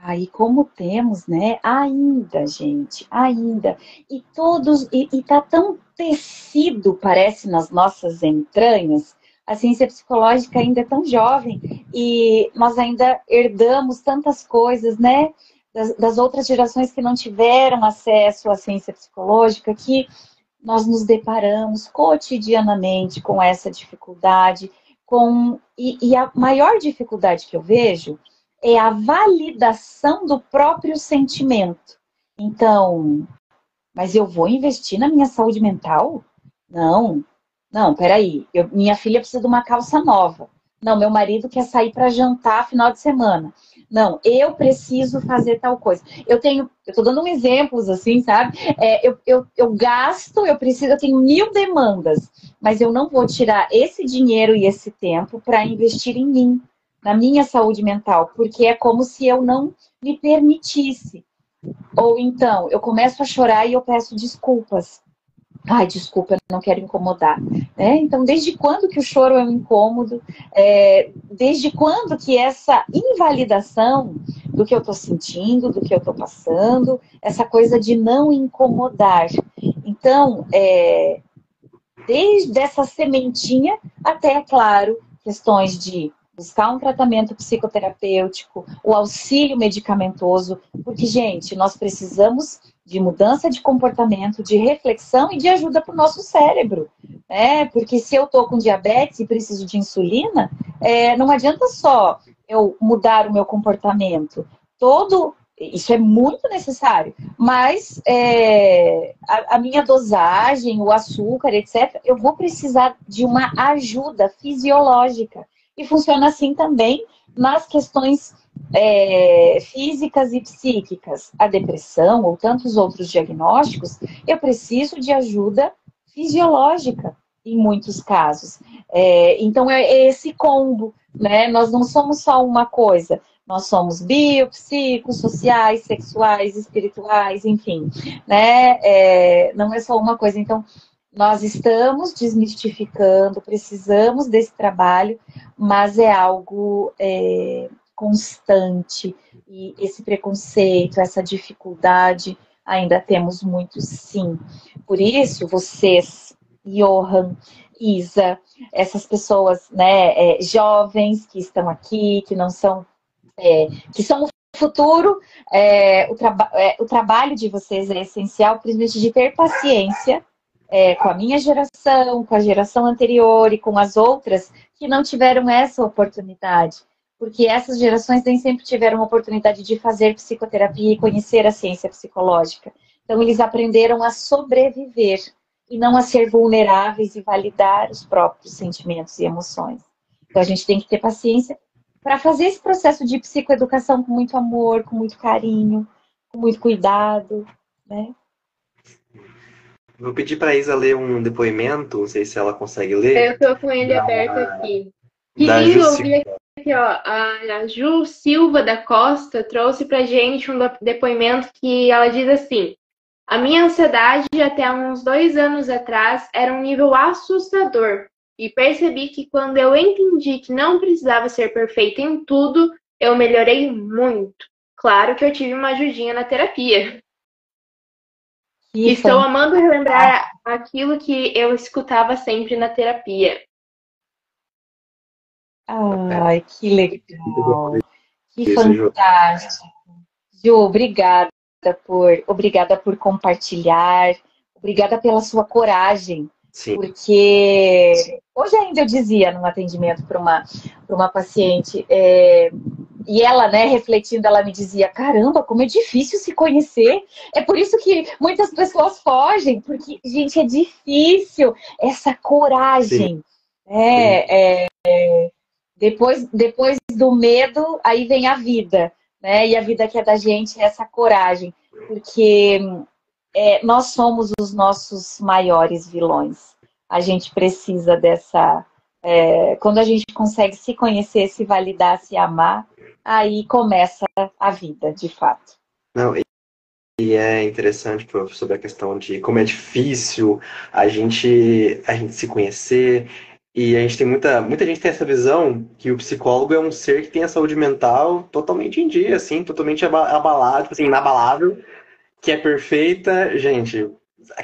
Aí como temos, né? Ainda, gente, ainda. E todos, e tá tão tecido, parece, nas nossas entranhas. A ciência psicológica ainda é tão jovem e nós ainda herdamos tantas coisas, né? Das outras gerações que não tiveram acesso à ciência psicológica, que nós nos deparamos cotidianamente com essa dificuldade, e a maior dificuldade que eu vejo é a validação do próprio sentimento. Então, mas eu vou investir na minha saúde mental? Não, peraí. Minha filha precisa de uma calça nova. Não, meu marido quer sair para jantar final de semana. Não, eu preciso fazer tal coisa. Eu tô dando exemplos assim, sabe? Eu gasto, eu tenho 1000 demandas, mas eu não vou tirar esse dinheiro e esse tempo para investir em mim, na minha saúde mental, porque é como se eu não me permitisse. Ou então, eu começo a chorar e eu peço desculpas. Ai, desculpa, eu não quero incomodar. Então, desde quando que o choro é um incômodo? Desde quando que essa invalidação do que eu estou sentindo, do que eu estou passando, essa coisa de não incomodar? Então, desde essa sementinha até, claro, questões de buscar um tratamento psicoterapêutico, o auxílio medicamentoso, porque, gente, nós precisamos de mudança de comportamento, de reflexão e de ajuda para o nosso cérebro, né? Porque se eu estou com diabetes e preciso de insulina, não adianta só eu mudar o meu comportamento. Todo Isso é muito necessário, mas a minha dosagem, o açúcar, etc., eu vou precisar de uma ajuda fisiológica. E funciona assim também nas questões físicas e psíquicas. A depressão ou tantos outros diagnósticos, eu preciso de ajuda fisiológica em muitos casos. Então, é esse combo, né? Nós não somos só uma coisa. Nós somos bio, psico, sociais, sexuais, espirituais, enfim, né? Não é só uma coisa. Então, nós estamos desmistificando, precisamos desse trabalho, mas é algo constante. E esse preconceito, essa dificuldade, ainda temos muito, sim. Por isso, vocês, Johan, Isa, essas pessoas, né, jovens que estão aqui, que não são que são o futuro, o trabalho de vocês é essencial, principalmente de ter paciência com a minha geração, com a geração anterior e com as outras que não tiveram essa oportunidade. Porque essas gerações nem sempre tiveram a oportunidade de fazer psicoterapia e conhecer a ciência psicológica. Então, eles aprenderam a sobreviver e não a ser vulneráveis e validar os próprios sentimentos e emoções. Então, a gente tem que ter paciência para fazer esse processo de psicoeducação com muito amor, com muito carinho, com muito cuidado, né? Vou pedir para a Isa ler um depoimento, não sei se ela consegue ler. Eu estou com ele aberto aqui. Que Da lindo Ju ouvir aqui, ó. A Ju Silva da Costa trouxe pra gente um depoimento que ela diz assim: a minha ansiedade até uns 2 anos atrás era um nível assustador. E percebi que quando eu entendi que não precisava ser perfeita em tudo, eu melhorei muito. Claro que eu tive uma ajudinha na terapia. Estou amando relembrar aquilo que eu escutava sempre na terapia. Ai, que legal. Que fantástico. Ju, obrigada por compartilhar. Obrigada pela sua coragem. Sim. Porque hoje ainda eu dizia num atendimento para uma paciente, e ela, né, refletindo, ela me dizia, caramba, como é difícil se conhecer. É por isso que muitas pessoas fogem, porque, gente, é difícil essa coragem. Depois do medo, aí vem a vida, né? E a vida que é da gente é essa coragem, porque nós somos os nossos maiores vilões. A gente precisa dessa... quando a gente consegue se conhecer, se validar, se amar, aí começa a vida, de fato. Não, e é interessante sobre a questão de como é difícil a gente se conhecer. E a gente tem muita gente tem essa visão que o psicólogo é um ser que tem a saúde mental totalmente em dia, assim, totalmente abalado, tipo assim, inabalável, que é perfeita. Gente,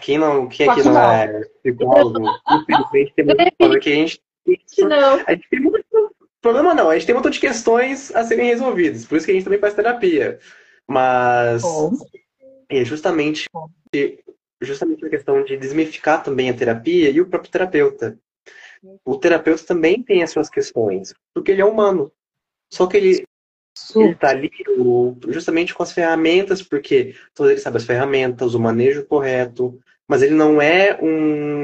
quem aqui não é psicólogo, infelizmente tem muito problema que a gente tem muito problema não, a gente tem um montão de questões a serem resolvidas, por isso que a gente também faz terapia. Mas é justamente a questão de desmificar também a terapia e o próprio terapeuta. O terapeuta também tem as suas questões, porque ele é humano. Só que ele está ali justamente com as ferramentas, porque todos ele sabe as ferramentas, o manejo correto, mas ele não é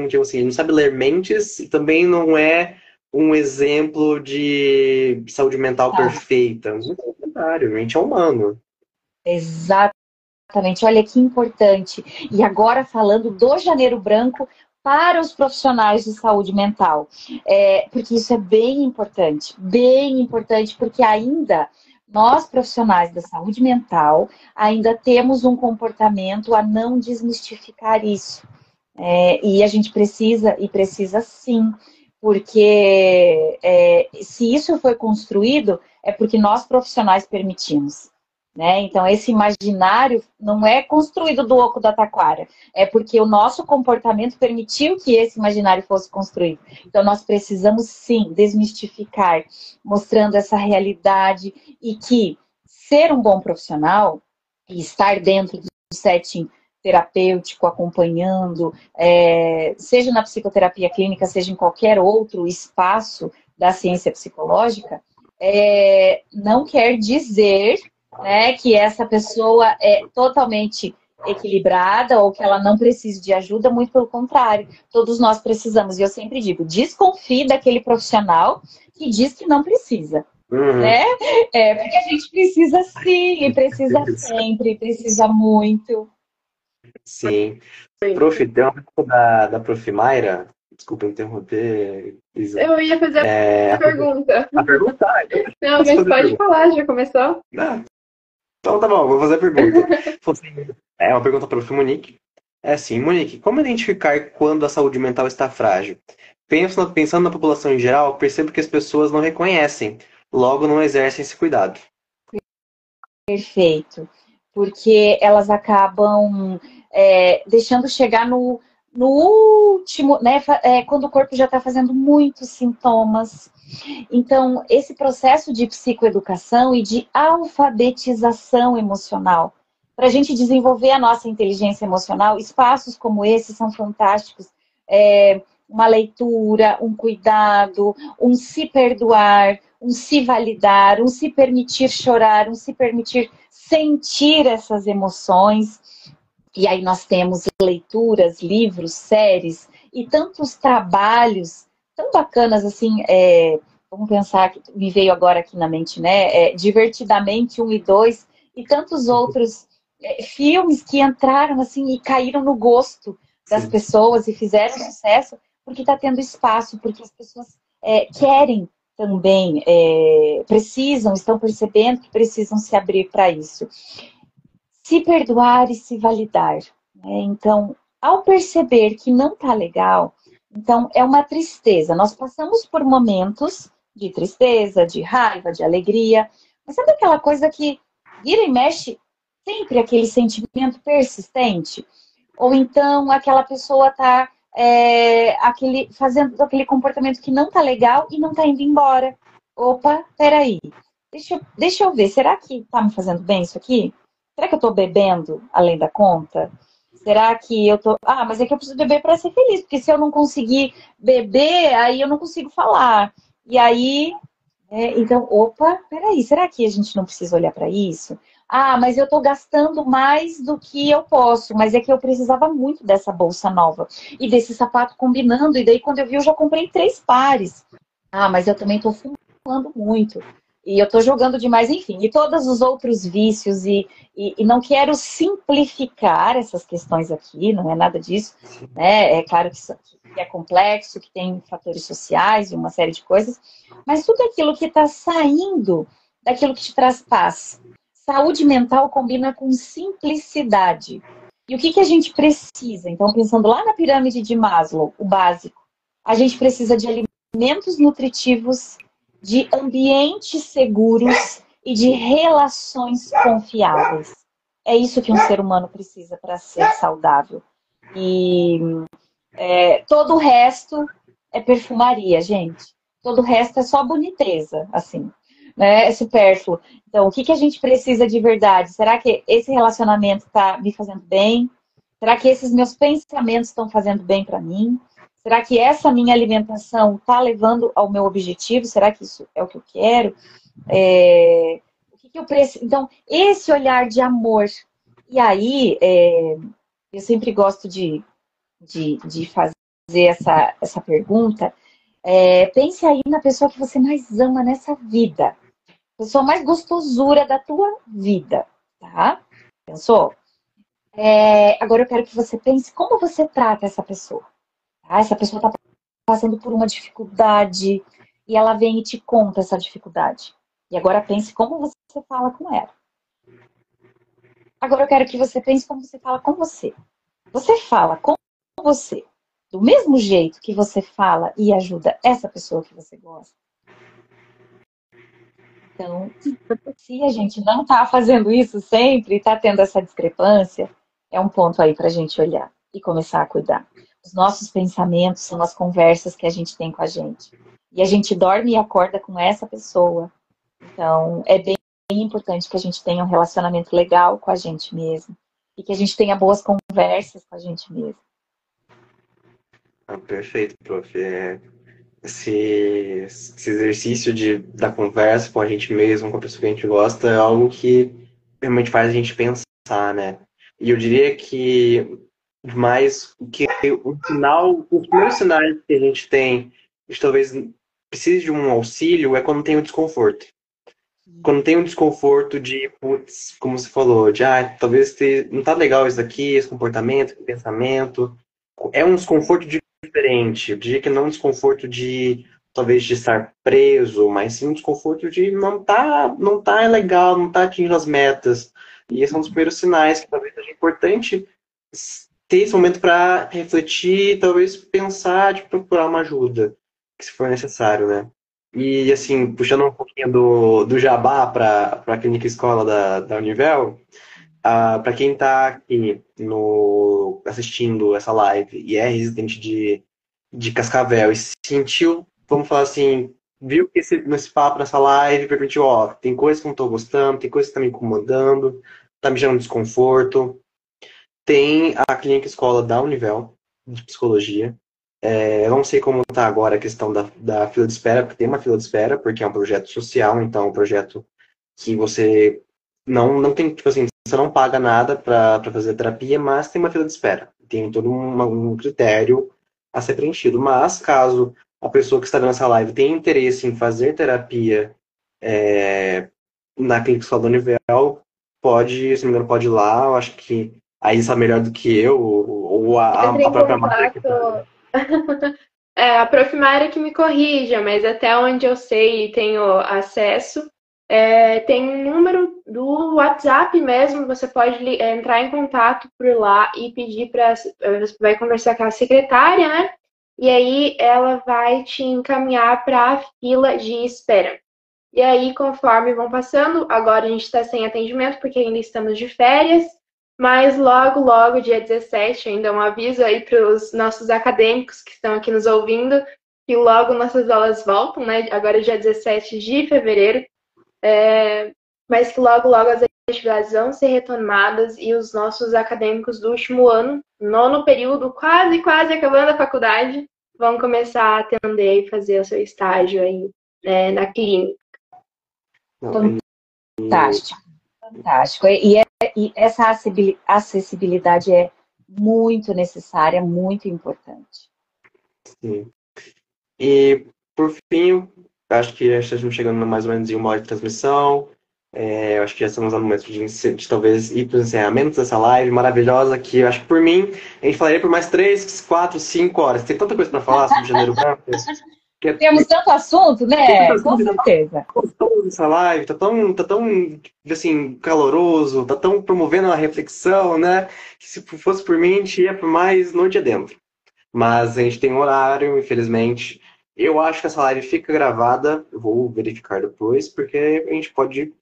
digamos assim, ele não sabe ler mentes e também não é um exemplo de saúde mental perfeita. Muito pelo contrário, a gente é humano. Exatamente, olha que importante. E agora falando do Janeiro Branco para os profissionais de saúde mental, porque isso é bem importante, porque ainda nós, profissionais da saúde mental, ainda temos um comportamento a não desmistificar isso. E a gente precisa sim, porque se isso foi construído, é porque nós, profissionais, permitimos. Né? Então, esse imaginário não é construído do oco da taquara, é porque o nosso comportamento permitiu que esse imaginário fosse construído. Então, nós precisamos, sim, desmistificar, mostrando essa realidade e que ser um bom profissional e estar dentro do setting terapêutico, acompanhando, seja na psicoterapia clínica, seja em qualquer outro espaço da ciência psicológica, não quer dizer né? Que essa pessoa é totalmente equilibrada ou que ela não precise de ajuda, muito pelo contrário. Todos nós precisamos, e eu sempre digo, desconfie daquele profissional que diz que não precisa, Uhum. né? Porque a gente precisa sim, e precisa sempre, precisa muito. Sim. Prof, tem uma pergunta da Prof. Mayra. Desculpa interromper, Isa. Eu ia fazer a pergunta. A pergunta? Então Não, posso mas fazer a pode pergunta. falar, já começou? Ah, então tá bom, vou fazer a pergunta. É uma pergunta para a Prof. Monique. É assim, Monique, como identificar quando a saúde mental está frágil? Pensando na população em geral, percebo que as pessoas não reconhecem, logo não exercem esse cuidado. Perfeito. Porque elas acabam deixando chegar no último, né? Quando o corpo já está fazendo muitos sintomas. Então, esse processo de psicoeducação e de alfabetização emocional, para a gente desenvolver a nossa inteligência emocional, espaços como esse são fantásticos. Uma leitura, um cuidado, um se perdoar, um se validar, um se permitir chorar, um se permitir sentir essas emoções. E aí nós temos leituras, livros, séries e tantos trabalhos tão bacanas assim. Vamos pensar que me veio agora aqui na mente, né? Divertidamente 1 e 2 e tantos outros filmes que entraram assim e caíram no gosto das Sim. pessoas e fizeram sucesso porque está tendo espaço, porque as pessoas querem também, precisam, estão percebendo que precisam se abrir para isso. Se perdoar e se validar, né? Então, ao perceber que não está legal, então é uma tristeza. Nós passamos por momentos de tristeza, de raiva, de alegria, mas sabe aquela coisa que vira e mexe sempre aquele sentimento persistente? Ou então aquela pessoa está fazendo aquele comportamento que não está legal e não está indo embora. Opa, peraí. Deixa eu ver, será que está me fazendo bem isso aqui? Será que eu estou bebendo além da conta? Será que eu tô. Ah, mas é que eu preciso beber para ser feliz, porque se eu não conseguir beber, aí eu não consigo falar. E aí, então, opa, peraí, será que a gente não precisa olhar para isso? Ah, mas eu estou gastando mais do que eu posso, mas é que eu precisava muito dessa bolsa nova e desse sapato combinando, e daí quando eu vi, eu já comprei 3 pares. Ah, mas eu também estou fumando muito. E eu estou jogando demais, enfim. E todos os outros vícios, e não quero simplificar essas questões aqui, não é nada disso, né? É claro que é complexo, que tem fatores sociais e uma série de coisas, mas tudo aquilo que está saindo daquilo que te traz paz. Saúde mental combina com simplicidade. E o que a gente precisa? Então, pensando lá na pirâmide de Maslow, o básico, a gente precisa de alimentos nutritivos, de ambientes seguros e de relações confiáveis. É isso que um ser humano precisa para ser saudável. E todo o resto é perfumaria, gente. Todo o resto é só boniteza, assim, né? É supérfluo. Então, o que a gente precisa de verdade? Será que esse relacionamento está me fazendo bem? Será que esses meus pensamentos estão fazendo bem para mim? Será que essa minha alimentação está levando ao meu objetivo? Será que isso é o que eu quero? O que eu preciso? Então, esse olhar de amor. E aí, eu sempre gosto de fazer essa pergunta. Pense aí na pessoa que você mais ama nessa vida. Pessoa mais gostosura da tua vida, tá? Pensou? Agora eu quero que você pense como você trata essa pessoa. Tá? Essa pessoa está passando por uma dificuldade e ela vem e te conta essa dificuldade. E agora pense como você fala com ela. Agora eu quero que você pense como você fala com você. Você fala com você do mesmo jeito que você fala e ajuda essa pessoa que você gosta. Então, se a gente não está fazendo isso sempre, está tendo essa discrepância, é um ponto aí para a gente olhar e começar a cuidar. Os nossos pensamentos são as conversas que a gente tem com a gente. E a gente dorme e acorda com essa pessoa. Então, é bem importante que a gente tenha um relacionamento legal com a gente mesmo. E que a gente tenha boas conversas com a gente mesmo. Perfeito, prof. Esse exercício da conversa com a gente mesmo, com a pessoa que a gente gosta, é algo que realmente faz a gente pensar, né? E eu diria que mais que o sinal, os primeiros sinais que a gente tem, de talvez precise de um auxílio, é quando tem o desconforto. Quando tem um desconforto de, putz, como você falou, de talvez não tá legal isso aqui, esse comportamento, esse pensamento. É um desconforto diferente. Eu diria que não um desconforto de talvez de estar preso, mas sim um desconforto de não tá legal, não tá atingindo as metas. E esse é um dos primeiros sinais que talvez seja importante ter esse momento para refletir, talvez pensar de procurar uma ajuda, se for necessário, né? E assim, puxando um pouquinho do Jabá para a clínica escola da Univel, para quem está aqui assistindo essa live e é residente de Cascavel e sentiu, vamos falar assim, viu que nesse papo, nessa live, permitiu, ó, tem coisa que eu não estou gostando, tem coisa que está me incomodando, está me gerando desconforto. Tem a clínica escola da Univel, de psicologia. Eu não sei como está agora a questão da fila de espera, porque tem uma fila de espera, porque é um projeto social, então é um projeto que você não tem, tipo assim, você não paga nada para fazer terapia, mas tem uma fila de espera. Tem todo um critério a ser preenchido. Mas caso a pessoa que está vendo essa live tenha interesse em fazer terapia na clínica escola da Univel, pode, se não me engano, pode ir lá. Eu acho que aí sabe melhor do que eu, ou Entre a em própria Mari que contato. tá. A Prof. Mayra que me corrija, mas até onde eu sei e tenho acesso, tem um número do WhatsApp mesmo, você pode entrar em contato por lá e pedir para. Você vai conversar com a secretária, né? E aí ela vai te encaminhar para a fila de espera. E aí, conforme vão passando, agora a gente está sem atendimento porque ainda estamos de férias, mas logo, logo, dia 17, ainda um aviso aí para os nossos acadêmicos que estão aqui nos ouvindo, que logo nossas aulas voltam, né? Agora é dia 17 de fevereiro, mas que logo, logo as atividades vão ser retomadas e os nossos acadêmicos do último ano, nono período, quase, quase acabando a faculdade, vão começar a atender e fazer o seu estágio aí, na clínica. Não, Fantástico, fantástico. E essa acessibilidade é muito necessária, muito importante. sim. E, por fim, acho que já estamos chegando mais ou menos em 1 hora de transmissão. Eu acho que já estamos no momento de talvez ir para os encerramentos dessa live maravilhosa que eu acho que por mim a gente falaria por mais 3, 4, 5 horas. Tem tanta coisa para falar sobre Janeiro Branco. Temos tanto assunto, né? Com certeza. Essa live tá tão assim, caloroso, tá tão promovendo uma reflexão, né? Que se fosse por mim, a gente ia por mais noite adentro. Mas a gente tem um horário, infelizmente. Eu acho que essa live fica gravada. Eu vou verificar depois, porque a gente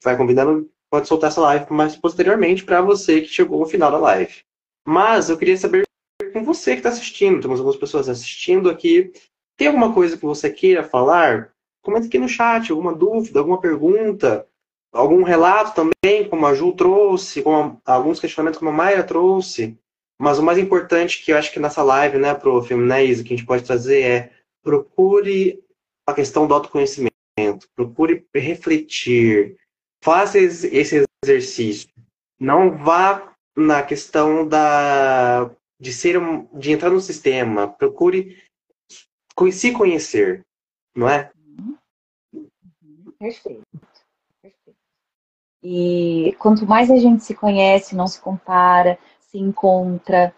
vai convidando, pode soltar essa live mais posteriormente para você que chegou no final da live. Mas eu queria saber com você que está assistindo. Temos algumas pessoas assistindo aqui. Tem alguma coisa que você queira falar? Comenta aqui no chat, alguma dúvida, alguma pergunta, algum relato também, como a Ju trouxe, alguns questionamentos como a Maia trouxe. Mas o mais importante que eu acho que nessa live, né, prof, né, Isa, que a gente pode trazer procure a questão do autoconhecimento, procure refletir, faça esse exercício. Não vá na questão de entrar no sistema, procure se conhecer, não é? Perfeito, perfeito. E quanto mais a gente se conhece, não se compara, se encontra,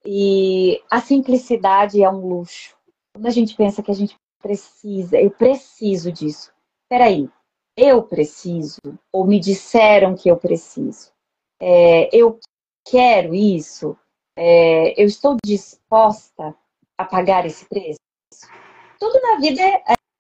e a simplicidade é um luxo. Quando a gente pensa que a gente precisa, eu preciso disso. Peraí, eu preciso? Ou me disseram que eu preciso? Eu quero isso? Eu estou disposta a pagar esse preço? Tudo na vida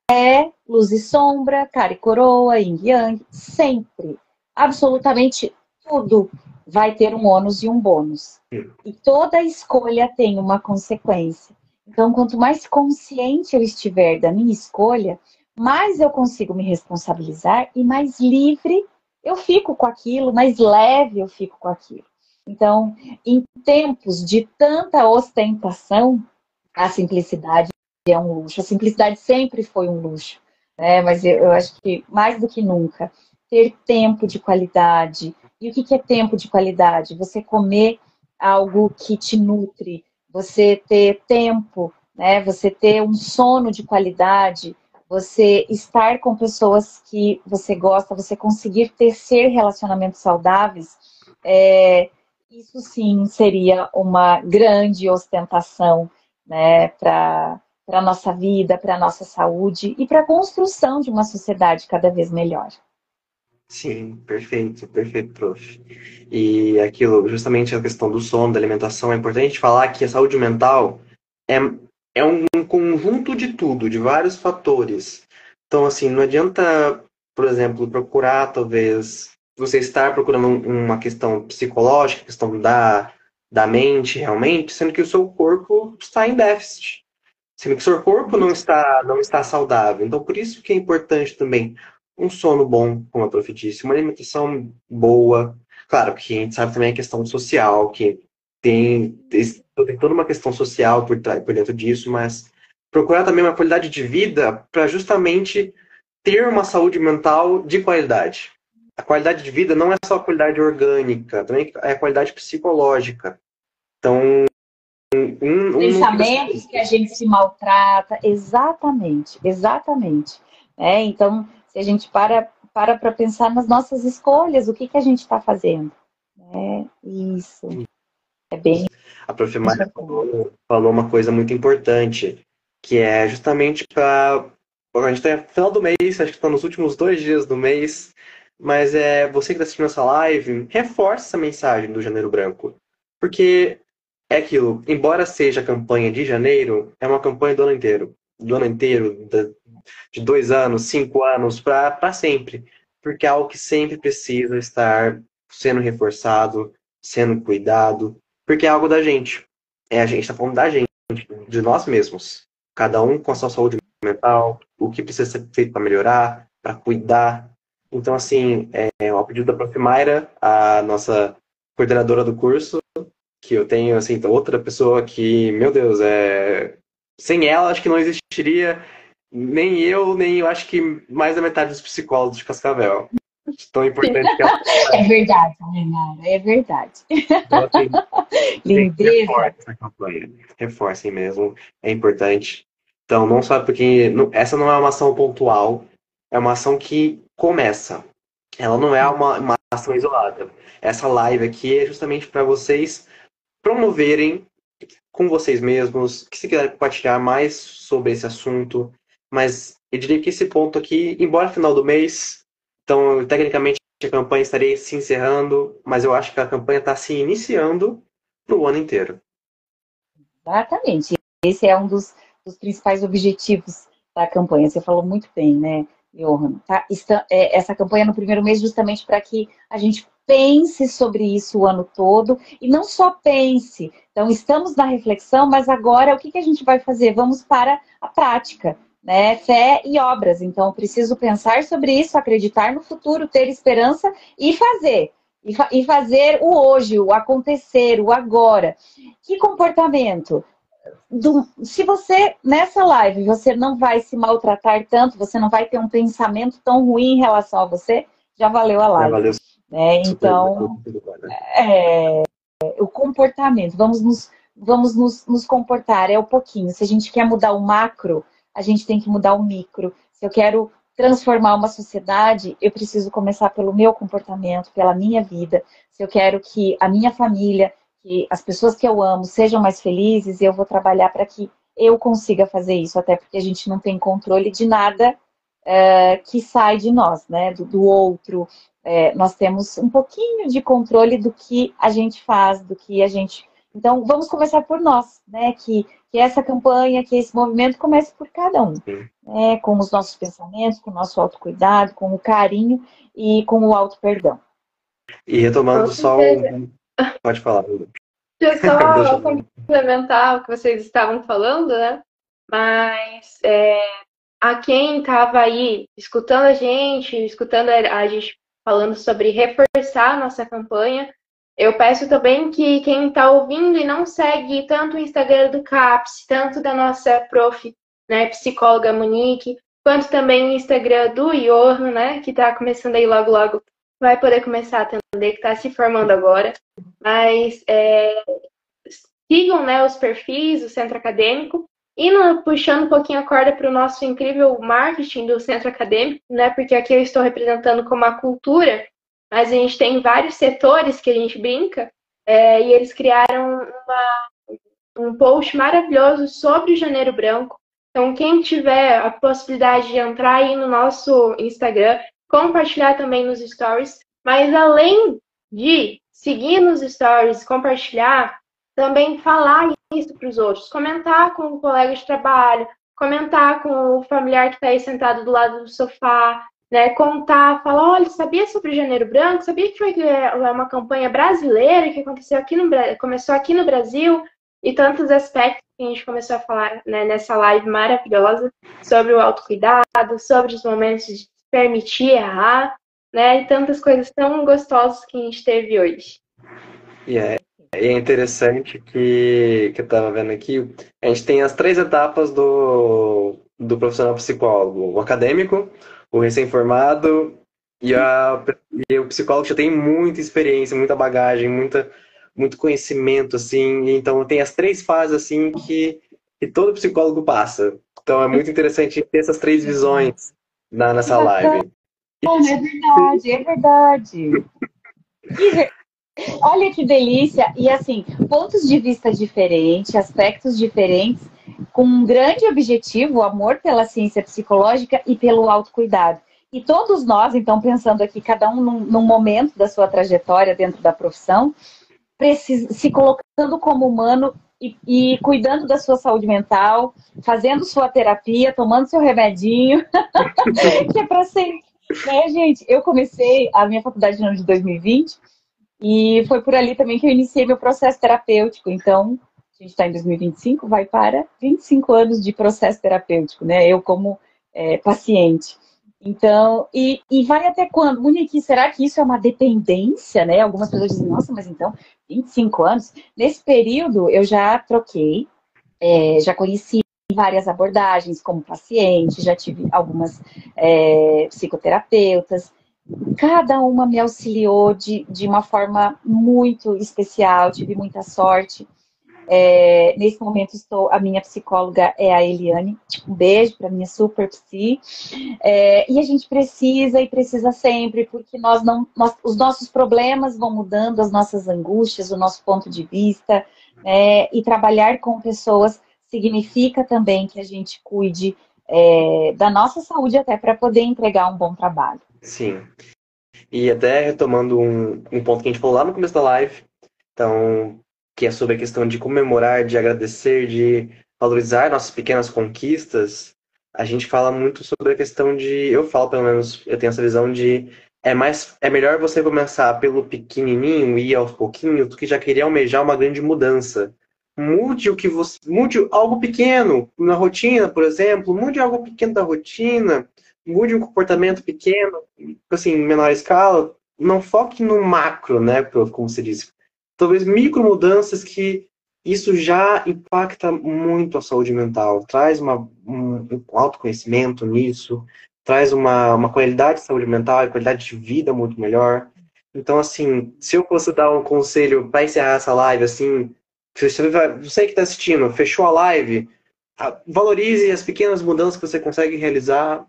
é luz e sombra, cara e coroa, yin e yang, sempre. Absolutamente tudo vai ter um ônus e um bônus. E toda escolha tem uma consequência. Então, quanto mais consciente eu estiver da minha escolha, mais eu consigo me responsabilizar e mais livre eu fico com aquilo, mais leve eu fico com aquilo. Então, em tempos de tanta ostentação, a simplicidade é um luxo. A simplicidade sempre foi um luxo, né? Mas eu acho que mais do que nunca, ter tempo de qualidade, E o que é tempo de qualidade? Você comer algo que te nutre, você ter tempo, né? Você ter um sono de qualidade, você estar com pessoas que você gosta, você conseguir tecer relacionamentos saudáveis, isso sim seria uma grande ostentação, né, para a nossa vida, para a nossa saúde e para a construção de uma sociedade cada vez melhor. Sim, perfeito, perfeito, prof. E aquilo, justamente a questão do sono, da alimentação, é importante falar que a saúde mental é, é um conjunto de tudo, de vários fatores. Então, assim, não adianta, por exemplo, procurar, talvez, você estar procurando uma questão psicológica, questão da mente, realmente, sendo que o seu corpo está em déficit. Sendo que o seu corpo não está saudável. Então, por isso que é importante também um sono bom, como a prof disse, uma alimentação boa. Claro que a gente sabe também a questão social, que tem toda uma questão social por dentro disso, mas procurar também uma qualidade de vida para justamente ter uma saúde mental de qualidade. A qualidade de vida não é só a qualidade orgânica, também é a qualidade psicológica. Então, Pensamentos que a gente se maltrata, exatamente, exatamente. Então, se a gente para pensar nas nossas escolhas, o que a gente está fazendo? Isso, é bem A prof. Maia falou uma coisa muito importante, que é justamente para. A gente está no final do mês, acho que está nos últimos 2 dias do mês, mas você que está assistindo essa live, reforce essa mensagem do Janeiro Branco. Porque é aquilo, embora seja a campanha de janeiro, é uma campanha do ano inteiro. Do ano inteiro, de 2 anos, 5 anos, para sempre. Porque é algo que sempre precisa estar sendo reforçado, sendo cuidado, porque é algo da gente. A gente está falando da gente, de nós mesmos. Cada um com a sua saúde mental, o que precisa ser feito para melhorar, para cuidar. Então, assim, ao pedido da Prof. Mayra, a nossa coordenadora do curso, que eu tenho, assim, outra pessoa que, meu Deus, sem ela, acho que não existiria nem eu acho que mais da metade dos psicólogos de Cascavel. Tão importante que ela é verdade, Renata, é verdade. então, assim, Lindeza. reforça essa campanha. Reforcem mesmo, é importante. Então, não só porque essa não é uma ação pontual, é uma ação que começa. Ela não é uma ação isolada. Essa live aqui é justamente para vocês promoverem com vocês mesmos, que se quiserem compartilhar mais sobre esse assunto. Mas eu diria que esse ponto aqui, embora final do mês, então tecnicamente a campanha estaria se encerrando, mas eu acho que a campanha está se iniciando para o ano inteiro. Exatamente. Esse é um dos principais objetivos da campanha. Você falou muito bem, né, Johan? Tá? Essa campanha no primeiro mês justamente para que a gente pense sobre isso o ano todo e não só pense. Então, estamos na reflexão, mas agora o que a gente vai fazer? Vamos para a prática, né? Fé e obras. Então, preciso pensar sobre isso, acreditar no futuro, ter esperança e fazer. E fazer o hoje, o acontecer, o agora. Que comportamento? Se você, nessa live, você não vai se maltratar tanto, você não vai ter um pensamento tão ruim em relação a você, já valeu a live. Valeu. Então, o comportamento, vamos nos comportar, é o pouquinho. Se a gente quer mudar o macro, a gente tem que mudar o micro. Se eu quero transformar uma sociedade, eu preciso começar pelo meu comportamento, pela minha vida. Se eu quero que a minha família, que as pessoas que eu amo sejam mais felizes, eu vou trabalhar para que eu consiga fazer isso, até porque a gente não tem controle de nada que sai de nós, né? Do outro. Nós temos um pouquinho de controle do que a gente faz, do que a gente... Então, vamos começar por nós, né? Que essa campanha, que esse movimento comece por cada um, né? Com os nossos pensamentos, com o nosso autocuidado, com o carinho e com o auto-perdão. E retomando só Pode falar, Bruno. Deixa eu só complementar o que vocês estavam falando, né? Mas a quem estava aí escutando a gente falando sobre reforçar a nossa campanha, eu peço também que quem está ouvindo e não segue tanto o Instagram do CAPS, tanto da nossa prof, né, psicóloga Monique, quanto também o Instagram do Johan, né, que está começando aí logo vai poder começar a atender, que está se formando agora. Mas sigam, né, os perfis do centro acadêmico. E puxando um pouquinho a corda para o nosso incrível marketing do centro acadêmico, né? Porque aqui eu estou representando como a cultura, mas a gente tem vários setores que a gente brinca, e eles criaram um post maravilhoso sobre o Janeiro Branco. Então, quem tiver a possibilidade de entrar aí no nosso Instagram, compartilhar também nos stories, mas além de seguir nos stories, compartilhar, também falar isso para os outros, comentar com o colega de trabalho, comentar com o familiar que está aí sentado do lado do sofá, né? Contar, falar, olha, sabia sobre o Janeiro Branco? Sabia que foi uma campanha brasileira que começou aqui no Brasil? E tantos aspectos que a gente começou a falar, né, nessa live maravilhosa sobre o autocuidado, sobre os momentos de se permitir errar, né? E tantas coisas tão gostosas que a gente teve hoje. E é interessante que eu estava vendo aqui, a gente tem as 3 etapas do profissional psicólogo: o acadêmico, o recém-formado e o psicólogo que já tem muita experiência, muita bagagem, muito conhecimento, assim. Então tem as 3 fases assim que todo psicólogo passa. Então é muito interessante ter essas 3 visões nessa live. É verdade, é verdade. Olha que delícia! E assim, pontos de vista diferentes, aspectos diferentes, com um grande objetivo, o amor pela ciência psicológica e pelo autocuidado. E todos nós, então, pensando aqui, cada um num momento da sua trajetória dentro da profissão, se colocando como humano e cuidando da sua saúde mental, fazendo sua terapia, tomando seu remedinho, que é para sempre. Né, gente? Eu comecei a minha faculdade no ano de 2020 e foi por ali também que eu iniciei meu processo terapêutico. Então, a gente está em 2025, vai para 25 anos de processo terapêutico, né? Eu como paciente. Então, e vai até quando? Monique, será que isso é uma dependência, né? Algumas pessoas dizem, nossa, mas então, 25 anos? Nesse período, eu já troquei, já conheci várias abordagens como paciente, já tive algumas psicoterapeutas. Cada uma me auxiliou de uma forma muito especial, tive muita sorte. Nesse momento a minha psicóloga é a Eliane, um beijo para minha super psi, e a gente precisa sempre, porque os nossos problemas vão mudando, as nossas angústias, o nosso ponto de vista, e trabalhar com pessoas significa também que a gente cuide da nossa saúde até para poder entregar um bom trabalho. Sim. E até retomando um ponto que a gente falou lá no começo da live, então, que é sobre a questão de comemorar, de agradecer, de valorizar nossas pequenas conquistas, a gente fala muito sobre a questão de, eu falo pelo menos, eu tenho essa visão de é melhor você começar pelo pequenininho e ir aos pouquinhos do que já querer almejar uma grande mudança. Mude algo pequeno na rotina, por exemplo, mude algo pequeno da rotina, mude um comportamento pequeno, assim, em menor escala, não foque no macro, né, como se diz. Talvez micro mudanças que isso já impacta muito a saúde mental, traz um autoconhecimento nisso, traz uma qualidade de saúde mental e qualidade de vida muito melhor. Então, assim, se eu fosse dar um conselho para encerrar essa live, assim, você que está assistindo, fechou a live, valorize as pequenas mudanças que você consegue realizar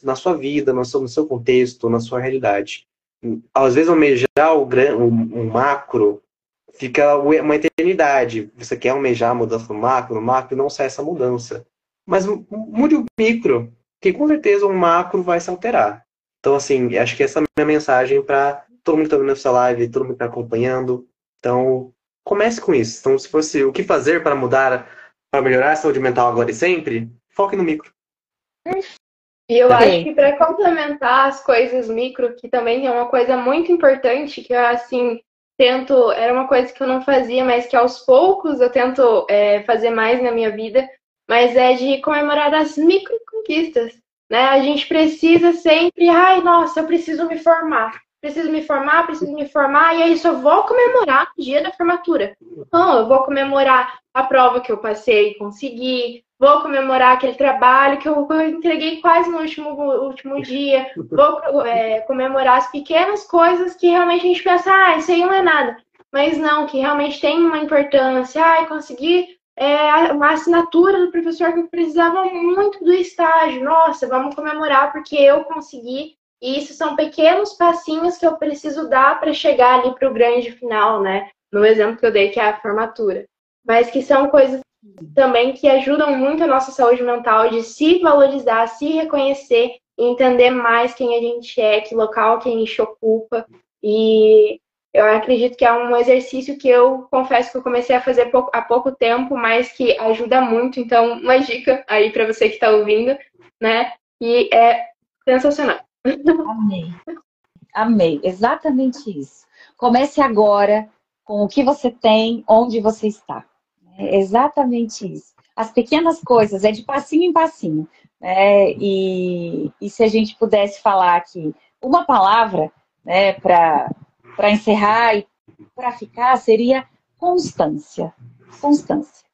na sua vida, no seu contexto, na sua realidade. Às vezes, almejar o macro fica uma eternidade. Você quer almejar a mudança no macro não sai essa mudança. Mas mude o micro, que com certeza o macro vai se alterar. Então, assim, acho que essa é a minha mensagem para todo mundo que está vendo essa live, todo mundo que está acompanhando. Então, comece com isso. Então, se fosse o que fazer para melhorar a saúde mental agora e sempre, foque no micro. E eu acho que para complementar as coisas micro, que também é uma coisa muito importante, que eu, assim, era uma coisa que eu não fazia, mas que aos poucos eu tento fazer mais na minha vida, mas é de comemorar as micro conquistas, né? A gente precisa sempre, ai, nossa, eu preciso me formar, e aí só vou comemorar no dia da formatura. Não, eu vou comemorar a prova que eu passei e consegui, vou comemorar aquele trabalho que eu entreguei quase no último dia, vou comemorar as pequenas coisas que realmente a gente pensa, isso aí não é nada. Mas não, que realmente tem uma importância. Consegui uma assinatura do professor que eu precisava muito do estágio. Nossa, vamos comemorar porque eu consegui. E isso são pequenos passinhos que eu preciso dar para chegar ali para o grande final, né? No exemplo que eu dei, que é a formatura. Mas que são coisas também que ajudam muito a nossa saúde mental, de se valorizar, se reconhecer e entender mais quem a gente é, que local que a gente ocupa. E eu acredito que é um exercício que eu confesso que eu comecei a fazer há pouco tempo, mas que ajuda muito. Então, uma dica aí para você que está ouvindo, né? E é sensacional. Amei. Amei. Exatamente isso. Comece agora com o que você tem, onde você está. É exatamente isso. As pequenas coisas, é de passinho em passinho. Né? E se a gente pudesse falar aqui uma palavra, né, para encerrar e para ficar, seria constância. Constância.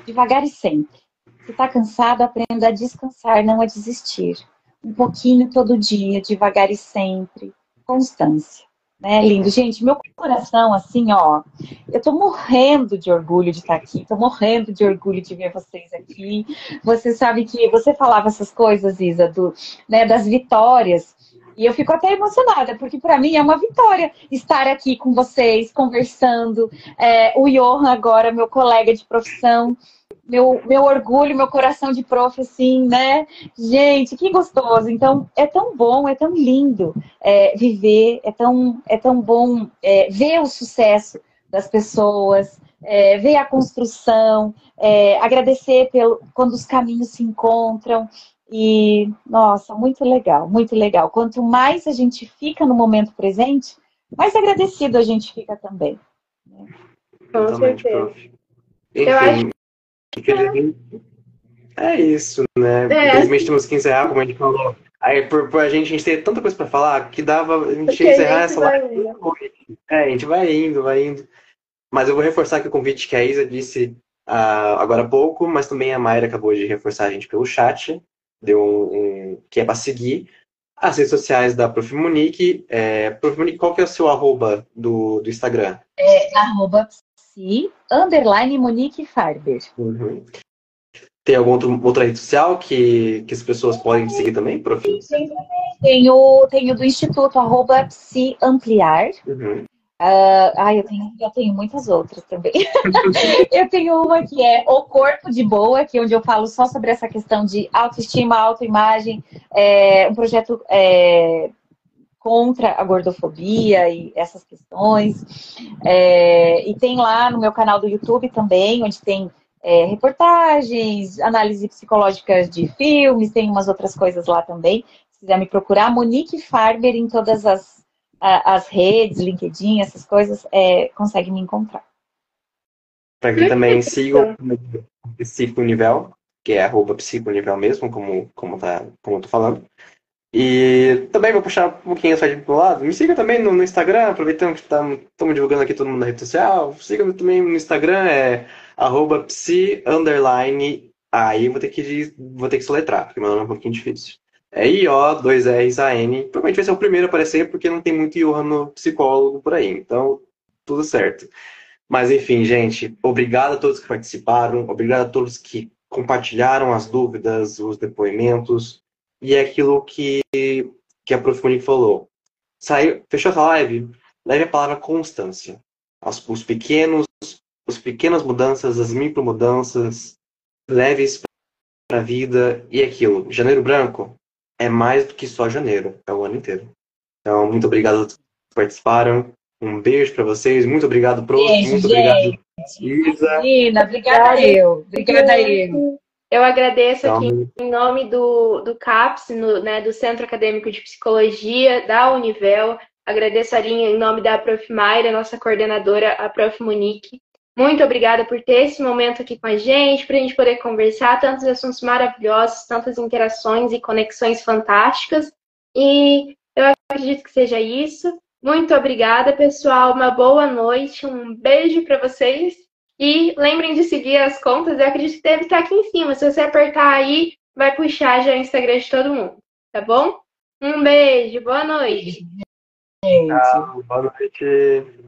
Devagar e sempre. Se está cansado, aprenda a descansar, não a desistir. Um pouquinho todo dia, devagar e sempre. Constância. Né, lindo. Gente, meu coração, assim, ó, eu tô morrendo de orgulho de estar aqui, tô morrendo de orgulho de ver vocês aqui. Você sabe que você falava essas coisas, Isa, né, das vitórias, e eu fico até emocionada, porque para mim é uma vitória estar aqui com vocês, conversando. O Johan agora, meu colega de profissão, meu orgulho, meu coração de prof, assim, né? Gente, que gostoso. Então, é tão bom, é tão lindo viver, é tão bom ver o sucesso das pessoas, ver a construção, agradecer quando os caminhos se encontram. E, nossa, muito legal, muito legal. Quanto mais a gente fica no momento presente, mais agradecido a gente fica também. Né? Totalmente, prof. Eu acho Enfim, é isso, né? Infelizmente temos que encerrar, como a gente falou. Aí, por a gente ter tanta coisa pra falar, que dava a gente ia encerrar essa live. A gente vai indo, vai indo. Mas eu vou reforçar aqui o convite que a Isa disse agora há pouco, mas também a Mayra acabou de reforçar a gente pelo chat. Deu que é para seguir as redes sociais da Prof. Monique. Prof. Monique, qual que é o seu arroba do Instagram? @psi_Monique Farber. Uhum. Tem alguma outra rede social que as pessoas podem seguir também, Prof? Tenho do Instituto, @psiampliar. Uhum. Eu tenho muitas outras também. Eu tenho uma que é O Corpo de Boa, que é onde eu falo só sobre essa questão de autoestima, autoimagem, um projeto contra a gordofobia e essas questões. E tem lá no meu canal do YouTube também, onde tem reportagens, análise psicológicas de filmes, tem umas outras coisas lá também. Se quiser me procurar, Monique Farber em todas as redes, LinkedIn, essas coisas, consegue me encontrar. Para que também sigam o Psiconivel, que é @Psiconivel mesmo, como eu tô falando. E também vou puxar um pouquinho a site pro lado. Me siga também no Instagram, aproveitando que estamos divulgando aqui todo mundo na rede social. Siga-me também no Instagram, @psi_. Aí vou ter que soletrar, porque meu nome é um pouquinho difícil. É IO2RSAN. Provavelmente vai ser o primeiro a aparecer, porque não tem muito Johan no psicólogo por aí. Então, tudo certo. Mas enfim, gente, obrigado a todos que participaram, obrigado a todos que compartilharam as dúvidas, os depoimentos. E é aquilo que a Prof. Monique falou. Fechou essa live? Leve a palavra constância. Os pequenas mudanças, as micromudanças, leve isso para a vida. E aquilo, janeiro branco é mais do que só janeiro, é o ano inteiro. Então, muito obrigado a todos que participaram. Um beijo para vocês. Muito obrado, Prof. Muito obrigado, Isa. Obrigada eu. Eu agradeço aqui em nome do CAPS, né, do Centro Acadêmico de Psicologia, da Univel. Agradeço a linha em nome da Prof. Mayra, nossa coordenadora, a Prof. Monique. Muito obrigada por ter esse momento aqui com a gente, para a gente poder conversar, tantos assuntos maravilhosos, tantas interações e conexões fantásticas. E eu acredito que seja isso. Muito obrigada, pessoal. Uma boa noite. Um beijo para vocês. E lembrem de seguir as contas, eu acredito que deve estar aqui em cima. Se você apertar aí, vai puxar já o Instagram de todo mundo, tá bom? Um beijo, boa noite. Gente. Boa noite.